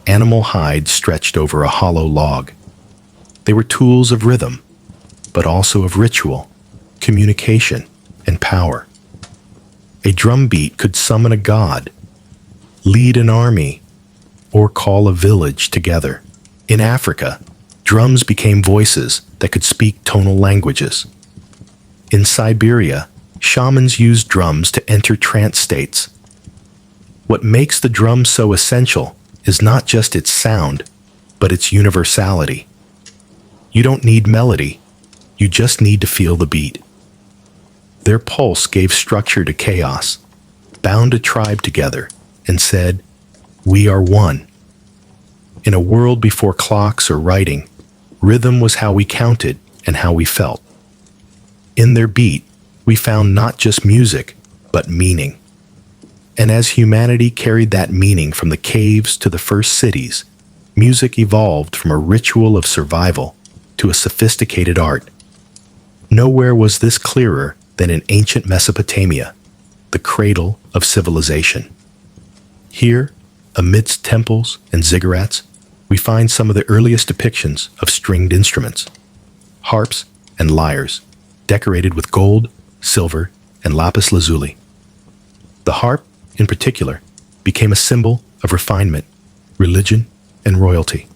animal hides stretched over a hollow log. They were tools of rhythm, but also of ritual, communication, and power. A drum beat could summon a god, lead an army, or call a village together. In Africa, drums became voices that could speak tonal languages. In Siberia, shamans used drums to enter trance states. What makes the drum so essential is not just its sound, but its universality. You don't need melody, you just need to feel the beat. Their pulse gave structure to chaos, bound a tribe together, and said, "We are one." In a world before clocks or writing, rhythm was how we counted and how we felt. In their beat, we found not just music, but meaning. And as humanity carried that meaning from the caves to the first cities, music evolved from a ritual of survival to a sophisticated art. Nowhere was this clearer than in ancient Mesopotamia, the cradle of civilization. Here, amidst temples and ziggurats, we find some of the earliest depictions of stringed instruments, harps and lyres, decorated with gold, silver, and lapis lazuli. The harp, in particular, became a symbol of refinement, religion, and royalty.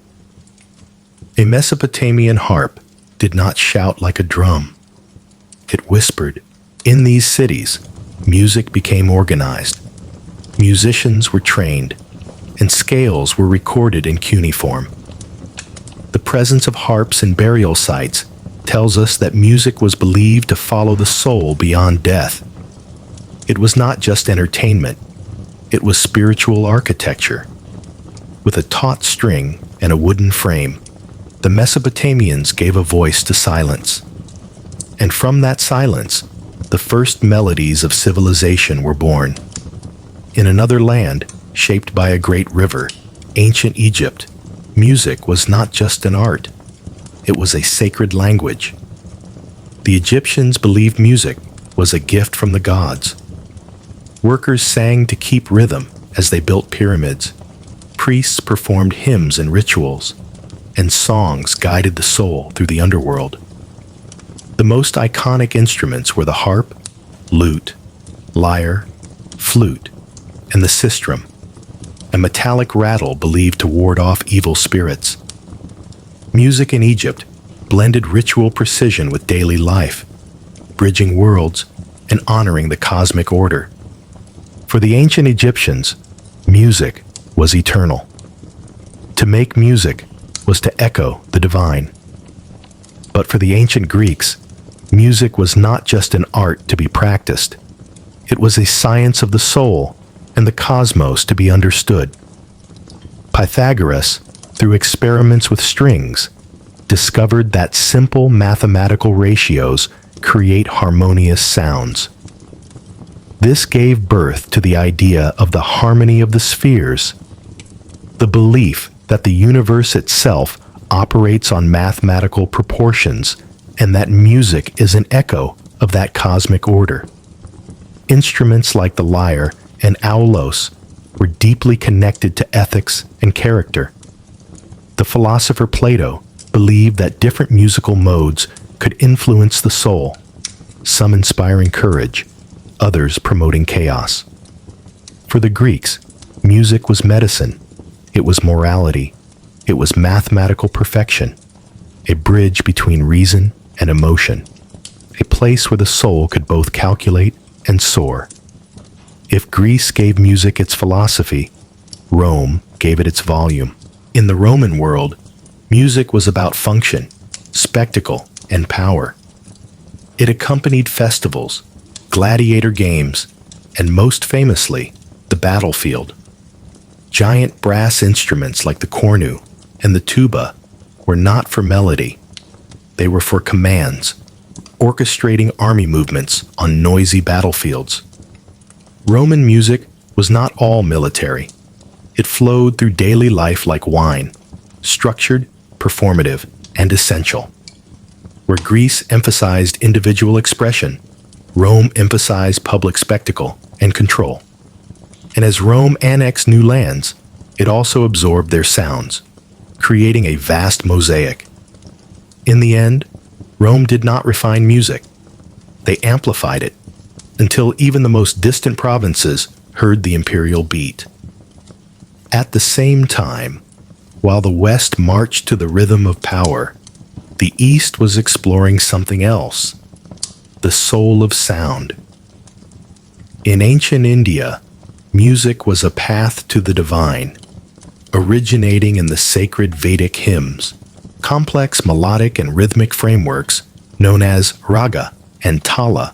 A Mesopotamian harp did not shout like a drum. It whispered. In these cities, music became organized. Musicians were trained, and scales were recorded in cuneiform. The presence of harps in burial sites tells us that music was believed to follow the soul beyond death. It was not just entertainment, it was spiritual architecture. With a taut string and a wooden frame, the Mesopotamians gave a voice to silence. And from that silence, the first melodies of civilization were born. In another land, shaped by a great river, ancient Egypt, music was not just an art, it was a sacred language. The Egyptians believed music was a gift from the gods. Workers sang to keep rhythm as they built pyramids. Priests performed hymns and rituals, and songs guided the soul through the underworld. The most iconic instruments were the harp, lute, lyre, flute, and the sistrum, a metallic rattle believed to ward off evil spirits. Music in Egypt blended ritual precision with daily life, bridging worlds and honoring the cosmic order. For the ancient Egyptians, music was eternal. To make music was to echo the divine. But for the ancient Greeks, Music was not just an art to be practiced. It was a science of the soul and the cosmos to be understood. Pythagoras, through experiments with strings, discovered that simple mathematical ratios create harmonious sounds. This gave birth to the idea of the harmony of the spheres, the belief that the universe itself operates on mathematical proportions and that music is an echo of that cosmic order. Instruments like the lyre and aulos were deeply connected to ethics and character. The philosopher Plato believed that different musical modes could influence the soul, some inspiring courage, others promoting chaos. For the Greeks, music was medicine, it was morality, it was mathematical perfection, a bridge between reason and emotion, a place where the soul could both calculate and soar. If Greece gave music its philosophy, Rome gave it its volume. In the Roman world, music was about function, spectacle, and power. It accompanied festivals, gladiator games, and most famously, the battlefield. Giant brass instruments like the cornu and the tuba were not for melody. They were for commands, orchestrating army movements on noisy battlefields. Roman music was not all military. It flowed through daily life like wine, structured, performative, and essential. Where Greece emphasized individual expression, Rome emphasized public spectacle and control. And as Rome annexed new lands, it also absorbed their sounds, creating a vast mosaic. In the end, Rome did not refine music. They amplified it, until even the most distant provinces heard the imperial beat. At the same time, while the West marched to the rhythm of power, the East was exploring something else, the soul of sound. In ancient India, music was a path to the divine, originating in the sacred Vedic hymns. Complex melodic and rhythmic frameworks, known as raga and tala,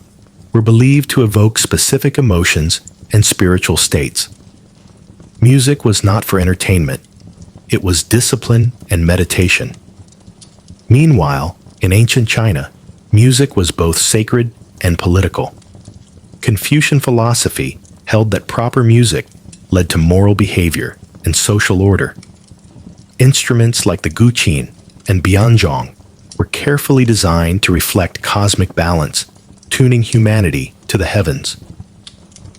were believed to evoke specific emotions and spiritual states. Music was not for entertainment. It was discipline and meditation. Meanwhile, in ancient China, music was both sacred and political. Confucian philosophy held that proper music led to moral behavior and social order. Instruments like the guqin and bianzhong were carefully designed to reflect cosmic balance, tuning humanity to the heavens.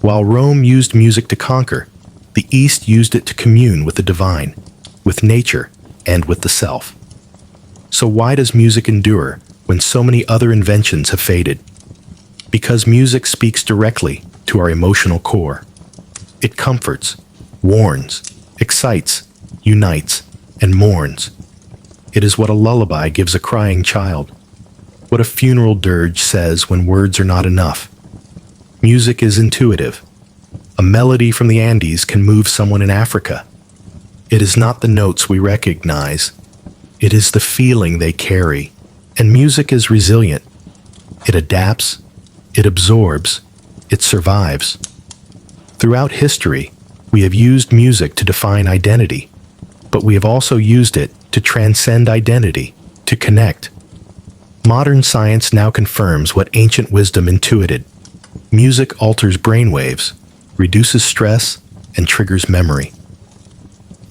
While Rome used music to conquer, the East used it to commune with the divine, with nature, and with the self. So why does music endure when so many other inventions have faded? Because music speaks directly to our emotional core. It comforts, warns, excites, unites, and mourns. It is what a lullaby gives a crying child, what a funeral dirge says when words are not enough. Music is intuitive. A melody from the Andes can move someone in Africa. It is not the notes we recognize. It is the feeling they carry. And music is resilient. It adapts, it absorbs, it survives. Throughout history, we have used music to define identity, but we have also used it to transcend identity, to connect. Modern science now confirms what ancient wisdom intuited. Music alters brainwaves, reduces stress, and triggers memory.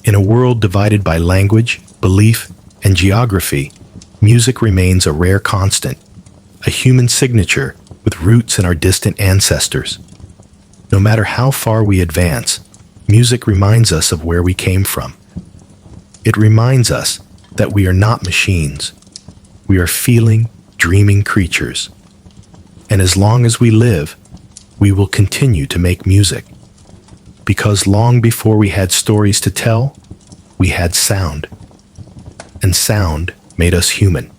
In a world divided by language, belief, and geography, music remains a rare constant, a human signature with roots in our distant ancestors. No matter how far we advance, music reminds us of where we came from. It reminds us that we are not machines. We are feeling, dreaming creatures. And as long as we live, we will continue to make music. Because long before we had stories to tell, we had sound. And sound made us human.